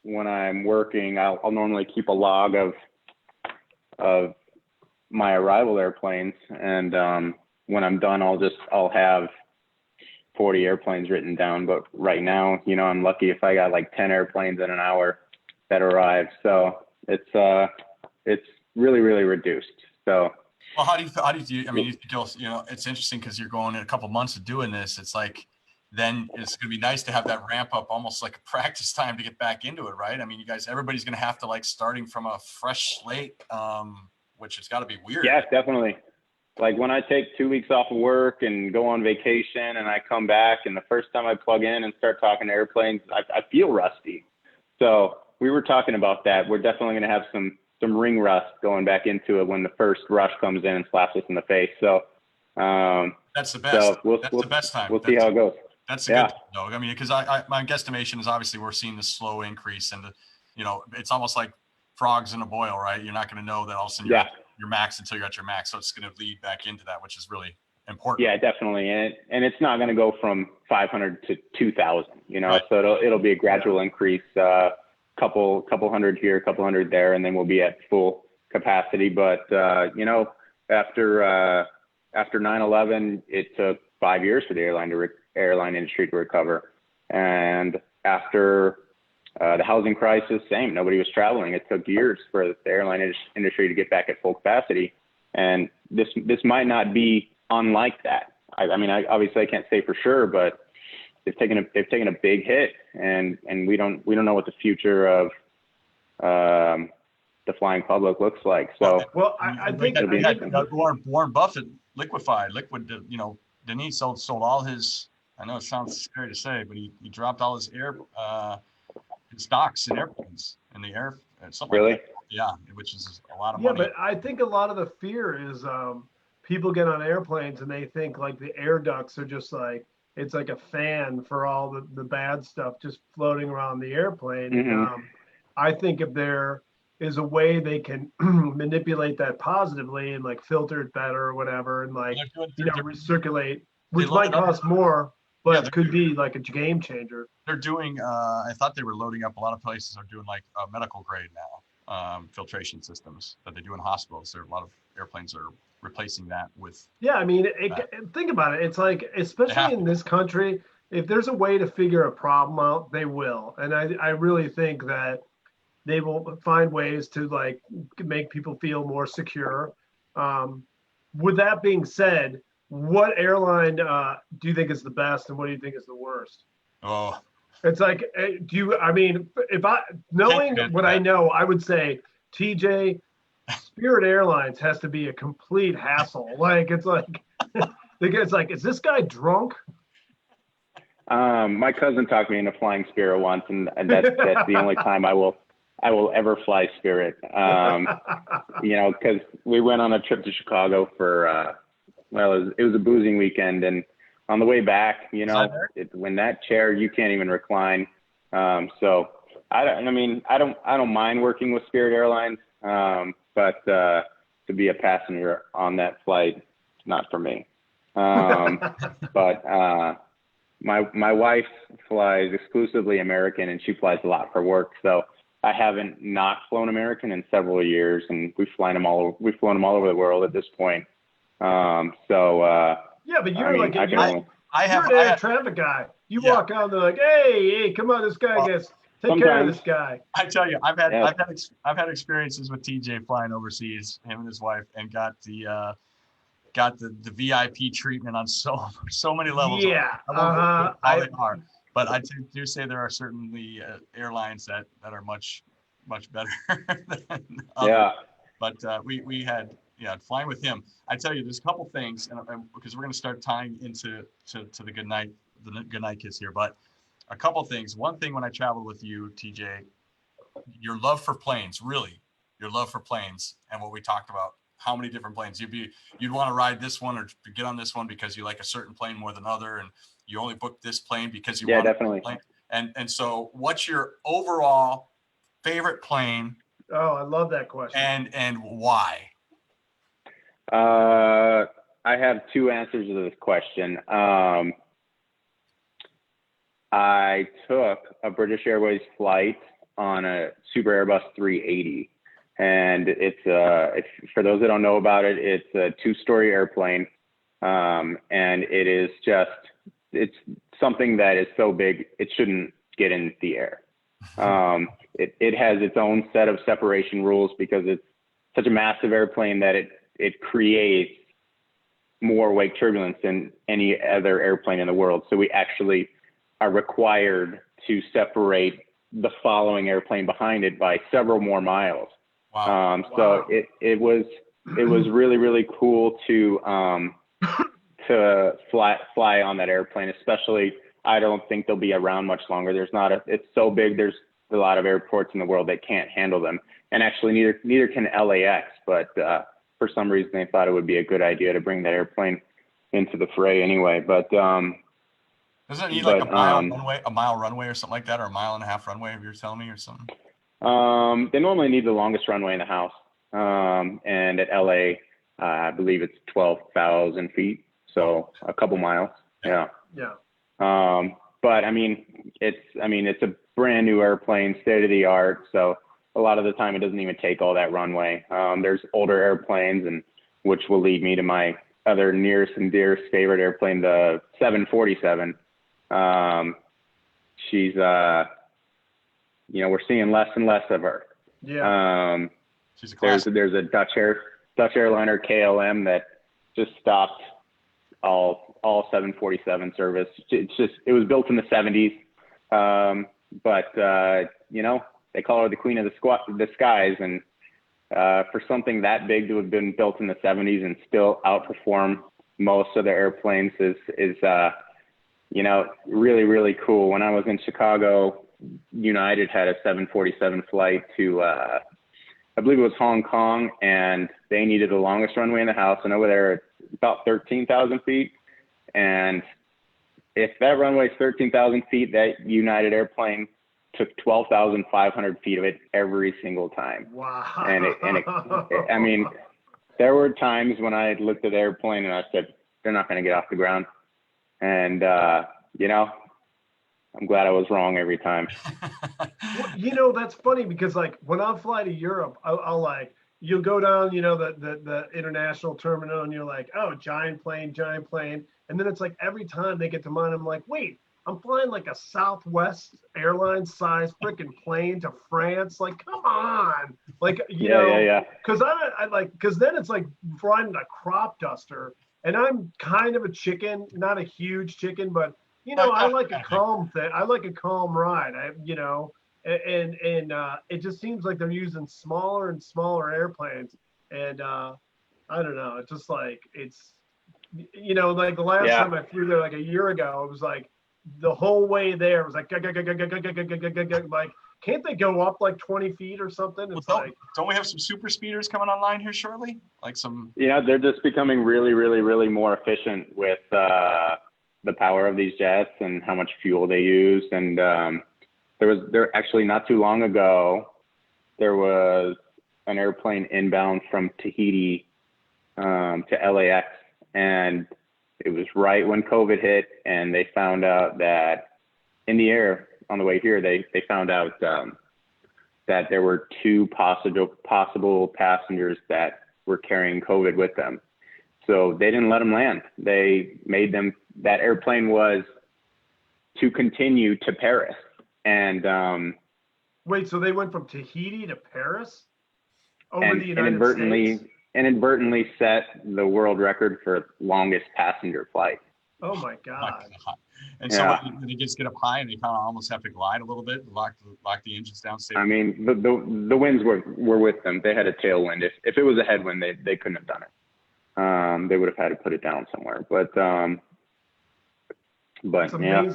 S3: when I'm working, I'll normally keep a log of my arrival airplanes, and when I'm done, I'll have 40 airplanes written down. But right now, you know, I'm lucky if I got like 10 airplanes in an hour that arrive. So it's really, really reduced. So.
S1: Well, how do you I mean, you know, it's interesting because you're going in a couple months of doing this. It's like, then it's going to be nice to have that ramp up almost like a practice time to get back into it, right? I mean, everybody's going to have to like starting from a fresh slate, which has got to be weird.
S3: Yeah, definitely. Like when I take 2 weeks off of work and go on vacation and I come back, and the first time I plug in and start talking to airplanes, I feel rusty. So we were talking about that. We're definitely going to have some ring rust going back into it when the first rush comes in and slaps us in the face. So
S1: that's the best.
S3: So
S1: that's the best time.
S3: We'll see how it goes.
S1: That's a good thing, though. I mean, because my guesstimation is obviously we're seeing the slow increase, and you know, it's almost like frogs in a boil, right? You're not going to know that all of a sudden you're at your max until you're at your max. So it's going to lead back into that, which is really important.
S3: Yeah, definitely. And it's not going to go from 500 to 2,000, you know,
S1: right.
S3: So it'll be a gradual increase, couple hundred here, couple hundred there, and then we'll be at full capacity. But, you know, after 9/11, it took 5 years for the airline industry to recover. And after the housing crisis, same. Nobody was traveling. It took years for the airline industry to get back at full capacity. And this might not be unlike that. I mean, obviously I can't say for sure, but they've taken a big hit, and we don't know what the future of the flying public looks like. So
S2: well, I think
S1: Warren Buffett liquid, you know, Denise sold all his, I know it sounds scary to say, but he dropped all his stocks in airplanes in the air. Something
S3: really?
S1: Like that. Yeah, which is a lot of money.
S2: Yeah, but I think a lot of the fear is people get on airplanes and they think like the air ducts are just like, it's like a fan for all the bad stuff just floating around the airplane.
S3: Mm-hmm.
S2: I think if there is a way they can manipulate that positively and like filter it better or whatever, and like, you know, recirculate, which might cost more, but could be like a game changer.
S1: They're doing, I thought they were loading up, a lot of places are doing like medical grade now, filtration systems that they do in hospitals. There are a lot of airplanes are replacing that with.
S2: Yeah, I mean, think about it. It's like, especially in this country, if there's a way to figure a problem out, they will. And I really think that they will find ways to like make people feel more secure. With that being said, what airline do you think is the best, and what do you think is the worst?
S1: Oh,
S2: it's like, if knowing what I know, I would say TJ, Spirit Airlines has to be a complete hassle. Like, it's like, is this guy drunk?
S3: My cousin talked me into flying Spirit once, and that's the only time I will ever fly Spirit. You know, because we went on a trip to Chicago for it was a boozing weekend, and on the way back, you know, when that chair, you can't even recline. So I don't mind working with Spirit Airlines, but to be a passenger on that flight, not for me. But my wife flies exclusively American, and she flies a lot for work. So I haven't not flown American in several years, and we've flown them all over the world at this point.
S2: Yeah, but you're
S3: you're
S2: an air traffic guy. You walk out, they're like, hey, come on, this guy take care of this guy.
S1: I tell you, I've had experiences with TJ flying overseas, him and his wife, and got the got the VIP treatment on so many levels.
S2: Yeah,
S1: I won't go into how they are, but I do say there are certainly airlines that are much better than others.
S3: Yeah.
S1: But we had flying with him. I tell you, there's a couple things, and because we're going to start tying into the good night kiss here, but a couple things. One thing when I traveled with you, TJ, your love for planes, really, your love for planes, and what we talked about. How many different planes you'd want to ride this one or get on this one because you like a certain plane more than other, and you only booked this plane because you want
S3: definitely.
S1: Plane. And so, what's your overall favorite plane?
S2: Oh, I love that question.
S1: And why?
S3: I have two answers to this question. I took a British Airways flight on a Super Airbus 380. And it's for those that don't know about it, it's a 2-story airplane. And it's something that is so big, it shouldn't get in the air. It has its own set of separation rules because it's such a massive airplane that it creates more wake turbulence than any other airplane in the world. So we actually are required to separate the following airplane behind it by several more miles.
S1: Wow.
S3: So it was really, really cool to fly on that airplane, especially. I don't think they'll be around much longer. It's so big. There's a lot of airports in the world that can't handle them. And actually neither can LAX, but for some reason they thought it would be a good idea to bring that airplane into the fray anyway. But
S1: doesn't it need like a mile runway or something like that, or a mile and a half runway, if you're telling me, or something?
S3: They normally need the longest runway in the house. And at LA, I believe it's 12,000 feet. So a couple miles. Yeah.
S2: Yeah.
S3: But I mean, it's a brand new airplane, state of the art. So a lot of the time it doesn't even take all that runway. There's older airplanes, and which will lead me to my other nearest and dearest favorite airplane, the 747. She's, we're seeing less and less of her.
S2: Yeah.
S1: She's a classic.
S3: There's a Dutch airliner, KLM, that just stopped all 747 service. It was built in the 70s. But they call her the queen of the skies. And for something that big to have been built in the 70s and still outperform most of the airplanes is really, really cool. When I was in Chicago, United had a 747 flight to, I believe it was Hong Kong, and they needed the longest runway in the house. And over there, it's about 13,000 feet. And if that runway is 13,000 feet, that United airplane took 12,500 feet of it every single time.
S2: Wow.
S3: I mean, there were times when I looked at the airplane and I said, they're not going to get off the ground. And, I'm glad I was wrong every time.
S2: Well, that's funny because like when I fly to Europe, I'll you'll go down, the international terminal, and you're like, oh, giant plane. And then it's like every time they get to mine, I'm like, wait, I'm flying like a Southwest Airlines size freaking plane to France. Like, come on. Like,
S3: Yeah.
S2: Cause cause then it's like flying a crop duster, and I'm kind of a chicken, not a huge chicken, but I like a calm thing. I like a calm ride. And it just seems like they're using smaller and smaller airplanes. And I don't know. It's just like like the last time I flew there like a year ago, it was like the whole way there it was like like, can't they go up like 20 feet or something? It's
S1: don't we have some super speeders coming online here shortly? Like some.
S3: They're just becoming really, really, really more efficient with the power of these jets and how much fuel they use. And there actually not too long ago, there was an airplane inbound from Tahiti to LAX, and it was right when COVID hit, and they found out that in the air on the way here, they found out that there were 2 possible passengers that were carrying COVID with them. So they didn't let them land. They made them, that airplane was to continue to Paris. And
S2: wait, so they went from Tahiti to Paris over the United
S3: inadvertently,
S2: States?
S3: inadvertently set the world record for longest passenger flight.
S2: Oh my God.
S1: And
S3: Yeah.
S1: somebody, they just get up high and they kind of almost have to glide a little bit, lock the engines down.
S3: I mean, the winds were with them. They had a tailwind. If it was a headwind, they couldn't have done it. They would have had to put it down somewhere. But yeah,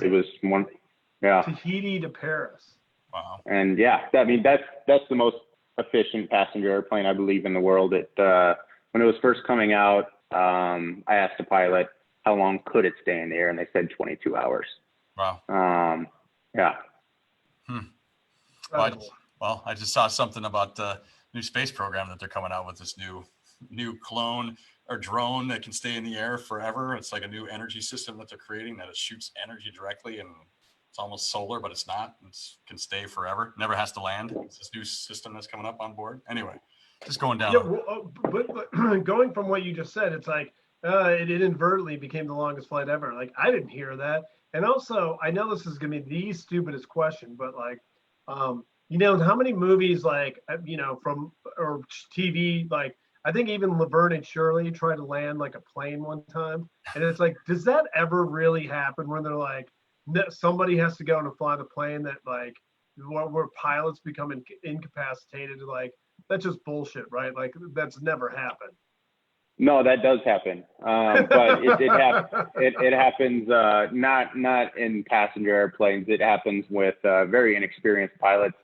S3: it was one. Yeah.
S2: Tahiti to Paris.
S1: Wow.
S3: And yeah, I mean, that's the most efficient passenger airplane, I believe, in the world. When it was first coming out, I asked the pilot, how long could it stay in the air? And they said 22 hours.
S1: Wow.
S3: Yeah.
S1: Well, I just saw something about the new space program that they're coming out with, this new clone or drone that can stay in the air forever. It's like a new energy system that they're creating that it shoots energy directly, and it's almost solar, but it's not. It can stay forever. Never has to land. It's this new system that's coming up on board. Anyway, just going down.
S2: Yeah, well, but going from what you just said, it's like it inadvertently became the longest flight ever. Like, I didn't hear that. And also, I know this is gonna be the stupidest question, but like, how many movies, like, from or TV, like, I think even Laverne and Shirley tried to land like a plane one time, and it's like, does that ever really happen when they're like, somebody has to go and fly the plane, that like where pilots become incapacitated? Like, that's just bullshit, right? Like, that's never happened.
S3: No, that does happen, but it happens not in passenger airplanes. It happens with very inexperienced pilots.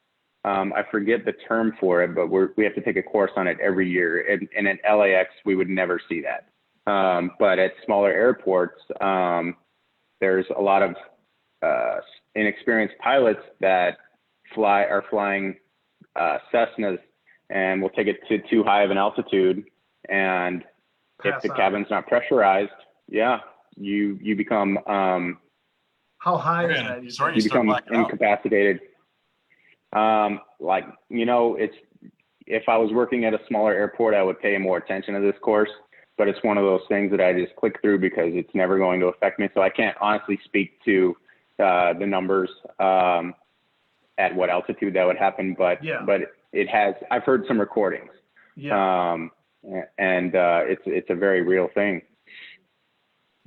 S3: I forget the term for it, but we have to take a course on it every year. And at LAX, we would never see that. But at smaller airports, there's a lot of inexperienced pilots that are flying Cessnas, and will take it to too high of an altitude, and if the cabin's not pressurized, yeah, you become
S2: how high is that?
S1: Sorry,
S3: you become incapacitated. It's, if I was working at a smaller airport, I would pay more attention to this course, but it's one of those things that I just click through because it's never going to affect me. So I can't honestly speak to the numbers at what altitude that would happen, but it has. I've heard some recordings.
S2: Yeah.
S3: And it's a very real thing.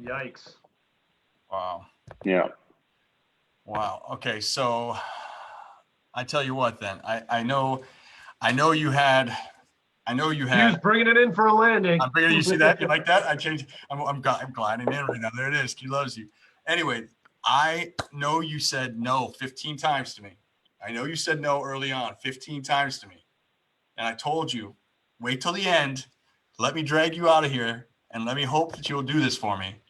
S2: Yikes.
S1: Wow.
S3: Yeah.
S1: Wow. Okay. So I tell you what, then I know you had.
S2: Q's bringing it in for a landing.
S1: I'm bringing. You see that? You like that? I changed. I'm gliding in right now. There it is. Q loves you. Anyway, I know you said no 15 times to me. I know you said no early on 15 times to me, and I told you, wait till the end. Let me drag you out of here, and let me hope that you'll do this for me.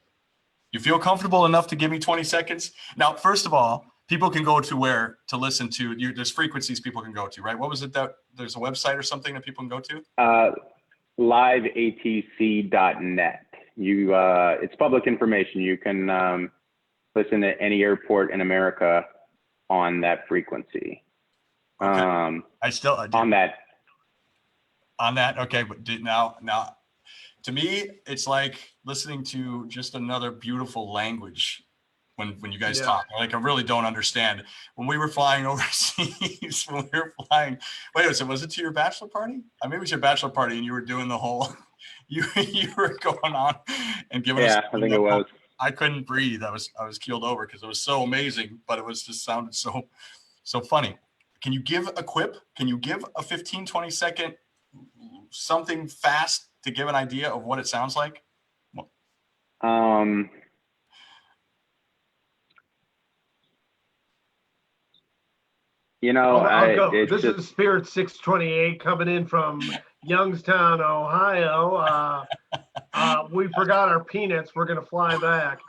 S1: You feel comfortable enough to give me 20 seconds? Now, first of all, people can go to where to listen to you. There's frequencies people can go to, right? What was it that there's a website or something that people can go to?
S3: Liveatc.net. It's public information. You can listen to any airport in America on that frequency.
S1: Okay. On that. Okay. But now, to me, it's like listening to just another beautiful language when you guys talk. Like, I really don't understand. When we were flying overseas, so was it to your bachelor party? I mean, it was your bachelor party and you were doing the whole, you were going on and giving us.
S3: Yeah, I think it was.
S1: I couldn't breathe. I was keeled over because it was so amazing, but it was just sounded so funny. Can you give a quip? Can you give a 15, 20 second something fast to give an idea of what it sounds like?
S2: I'll go. This is Spirit 628 coming in from Youngstown, Ohio. We forgot our peanuts. We're gonna fly back.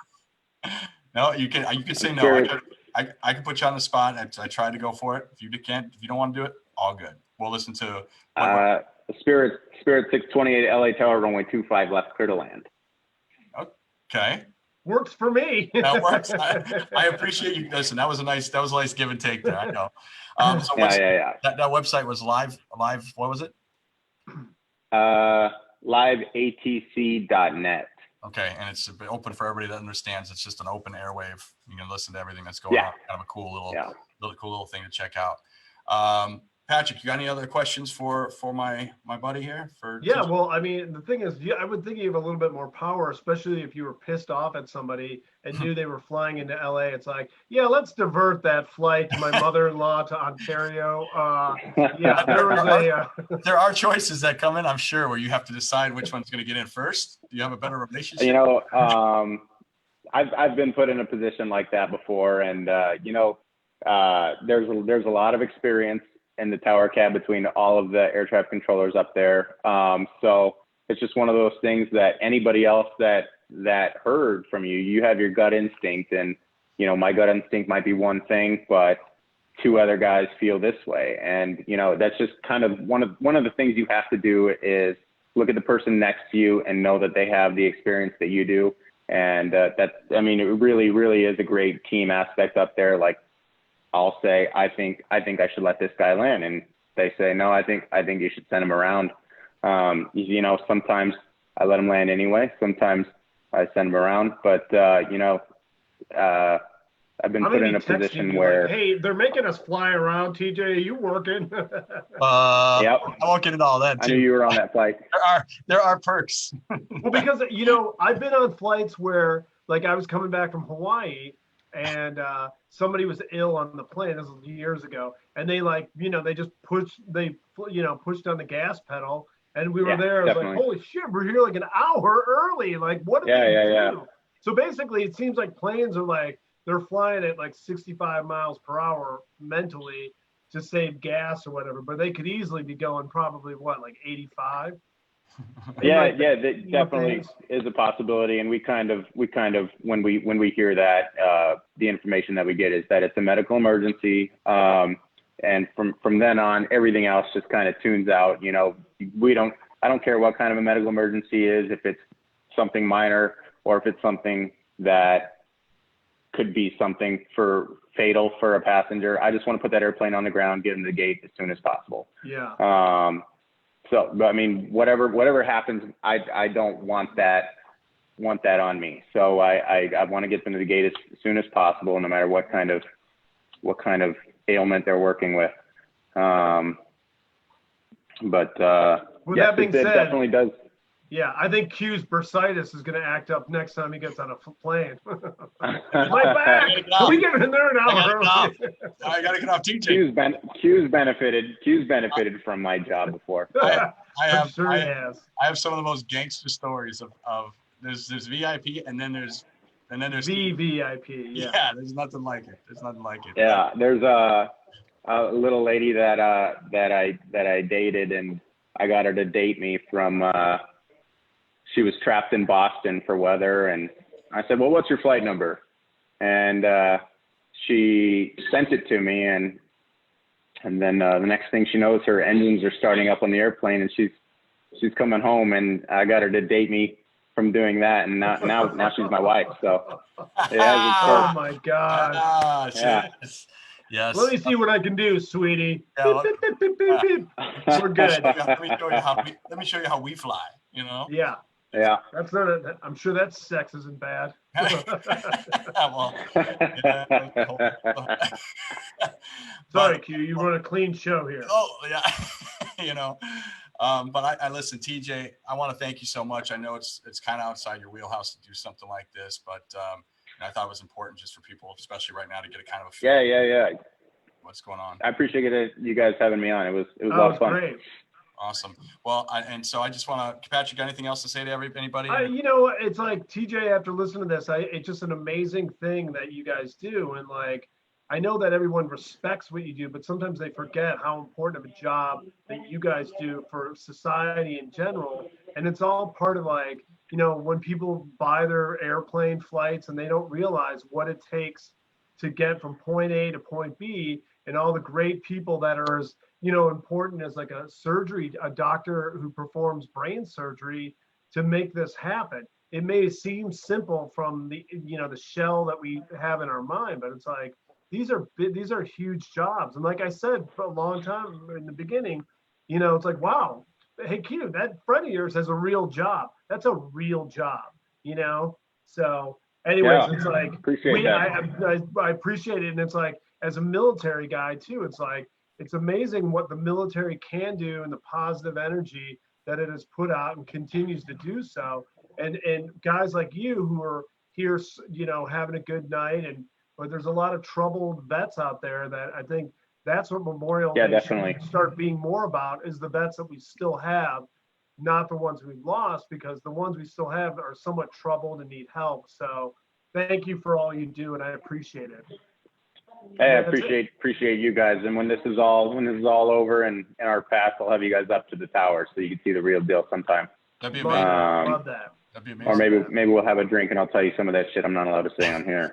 S1: No, you can say no. I can put you on the spot. I tried to go for it. If you don't want to do it, all good. We'll listen to
S3: Spirit 628 LA Tower, runway 25 left, clear to land.
S1: Okay.
S2: Works for me.
S1: That works. I appreciate you. Listen, that was a nice give and take there. I know. So that website was live. What was it?
S3: Liveatc.net.
S1: Okay, and it's open for everybody that understands. It's just an open airwave. You can listen to everything that's going on. Kind of a cool little thing to check out. Patrick, you got any other questions for my buddy here?
S2: Yeah, well, I mean, the thing is, I would think you have a little bit more power, especially if you were pissed off at somebody and knew they were flying into LA. It's like, yeah, let's divert that flight to my mother-in-law to Ontario. Yeah, there was
S1: there are choices that come in, I'm sure, where you have to decide which one's going to get in first. Do you have a better relationship?
S3: You know, I've been put in a position like that before, and you know, there's a lot of experience in the tower cab between all of the air traffic controllers up there. So it's just one of those things that anybody else that heard from you, you have your gut instinct, and you know, my gut instinct might be one thing, but two other guys feel this way, and you know, that's just kind of one of the things you have to do is look at the person next to you and know that they have the experience that you do. And I mean, it really, really is a great team aspect up there. Like, I'll say, I think I should let this guy land, and they say, no, I think you should send him around. You know, sometimes I let him land anyway. Sometimes I send him around, but you know, I've been put in a position where,
S2: like, hey, they're making us fly around. TJ, are you working?
S3: Yep.
S1: I won't get into all that.
S3: I knew you were on that flight.
S1: There are perks.
S2: Well, because, you know, I've been on flights where, like, I was coming back from Hawaii, and somebody was ill on the plane. This was years ago, and they, like, you know, they just pushed on the gas pedal, and we were there. I was like, holy shit, we're here like an hour early. Like, what did they do? Yeah. So basically, it seems like planes are like, they're flying at like 65 miles per hour mentally to save gas or whatever, but they could easily be going probably what, like 85?
S3: Yeah, that definitely is a possibility. And we kind of when we hear that, the information that we get is that it's a medical emergency. And from then on, everything else just kind of tunes out. You know, I don't care what kind of a medical emergency is, if it's something minor or if it's something that could be something fatal for a passenger. I just want to put that airplane on the ground, get him to the gate as soon as possible.
S2: Yeah.
S3: So, I mean, whatever happens, I don't want that on me. So I want to get them to the gate as soon as possible, no matter what kind of ailment they're working with. But
S2: with
S3: yes,
S2: that being
S3: it
S2: said,
S3: definitely does.
S2: Yeah, I think Q's bursitis is going to act up next time he gets on a plane. My back! Can we get in there an hour early?
S1: I got to get off TJ.
S3: Q's benefited from my job before.
S1: I have some of the most gangster stories of there's VIP and then there's
S2: VVIP.
S1: Yeah, there's nothing like it.
S3: Yeah, there's a little lady that I dated, and I got her to date me from. She was trapped in Boston for weather, and I said, well, what's your flight number? And she sent it to me, and then the next thing she knows, her engines are starting up on the airplane, and she's coming home, and I got her to date me from doing that, and now she's my wife. So it has its
S2: oh my God!
S3: Yes.
S2: Let me see what I can do, sweetie. Yeah, beep, beep, beep, beep. We're good.
S1: Let me show you how we fly. You know.
S2: Yeah.
S3: Yeah.
S2: That's not I'm sure that sex isn't bad. Sorry, Q. You run a clean show here.
S1: Oh yeah. You know. But I listen, TJ. I want to thank you so much. I know it's kind of outside your wheelhouse to do something like this, but I thought it was important just for people, especially right now, to get a kind of a feel.
S3: Yeah.
S1: What's going on?
S3: I appreciate you guys having me on. It was a lot of fun.
S2: Great.
S1: Awesome. Well, so I just want to, Patrick, got anything else to say to anybody?
S2: You know, it's like, TJ, after listening to this, it's just an amazing thing that you guys do. And like, I know that everyone respects what you do, but sometimes they forget how important of a job that you guys do for society in general. And it's all part of, like, you know, when people buy their airplane flights and they don't realize what it takes to get from point A to point B, and all the great people that are as, you know, important as like a doctor who performs brain surgery to make this happen. It may seem simple from the, you know, the shell that we have in our mind, but it's like, these are huge jobs. And like I said, for a long time in the beginning, you know, it's like, wow, hey, Q, that friend of yours has a real job. That's a real job, you know? So anyways, It's like, I appreciate it. And it's like, as a military guy too, it's like, it's amazing what the military can do and the positive energy that it has put out and continues to do so. And guys like you who are here, you know, having a good night, but there's a lot of troubled vets out there that I think that's what Memorial Day
S3: definitely
S2: should start being more about, is the vets that we still have, not the ones we've lost, because the ones we still have are somewhat troubled and need help. So thank you for all you do, and I appreciate it.
S3: Hey, I appreciate you guys. And when this is all over and in our past, I'll have you guys up to the tower so you can see the real deal sometime.
S1: That'd be amazing.
S2: Love that.
S1: That'd be amazing.
S3: Or maybe we'll have a drink and I'll tell you some of that shit I'm not allowed to say on here.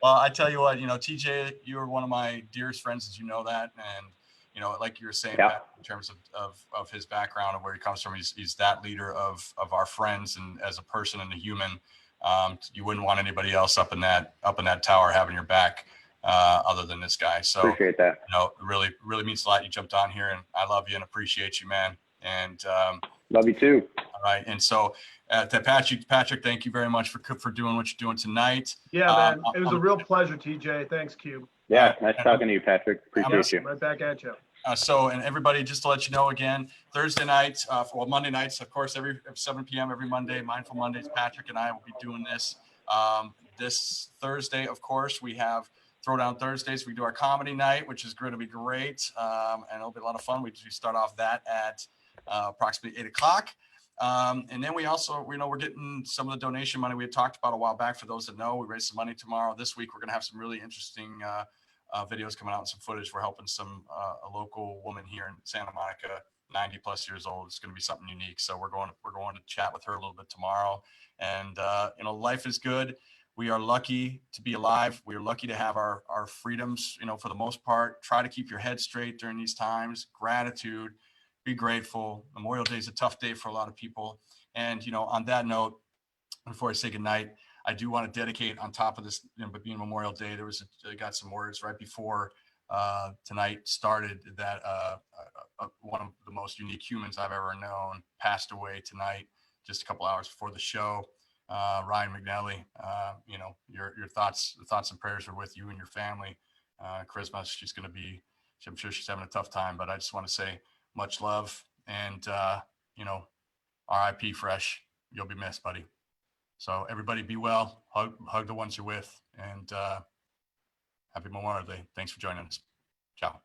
S1: Well, I tell you what, you know, TJ, you are one of my dearest friends, as you know that, and you know, like you were saying,
S3: Yeah.
S1: Matt, in terms of his background and where he comes from, he's that leader of our friends, and as a person and a human, you wouldn't want anybody else up in that tower having your back, other than this guy. So
S3: Appreciate that.
S1: you know, really means a lot. You jumped on here, and I love you and appreciate you, man. And
S3: Love you too.
S1: all right, and so to Patrick, thank you very much for doing what you're doing tonight.
S2: Yeah, man, it was a real pleasure, TJ. Thanks, Cube.
S3: Yeah, nice talking to you, Patrick. Appreciate you.
S2: Right back at you.
S1: So, and everybody, just to let you know again, Thursday nights, Monday nights, of course, every 7 p.m. every Monday, Mindful Mondays, Patrick and I will be doing this. This Thursday, of course, we have Throwdown Thursdays. We do our comedy night, which is going to be great, and it'll be a lot of fun. We start off that at approximately 8 o'clock. And then we also, you know, we're getting some of the donation money we had talked about a while back. For those that know, we raised some money tomorrow. This week, we're going to have some really interesting videos coming out and some footage. We're helping a local woman here in Santa Monica, 90 plus years old. It's going to be something unique. So we're going to chat with her a little bit tomorrow. And you know, life is good. We are lucky to be alive. We are lucky to have our freedoms, you know, for the most part. Try to keep your head straight during these times. Gratitude, be grateful. Memorial Day is a tough day for a lot of people. And, you know, on that note, before I say goodnight, I do want to dedicate, on top of this, you know, but being Memorial Day, I got some words right before tonight started that one of the most unique humans I've ever known passed away tonight, just a couple hours before the show. Ryan McNally, you know, your thoughts and prayers are with you and your family. Charisma, I'm sure she's having a tough time, but I just want to say much love, and you know, RIP Fresh. You'll be missed, buddy. So everybody be well, hug the ones you're with, and happy Memorial Day. Thanks for joining us. Ciao.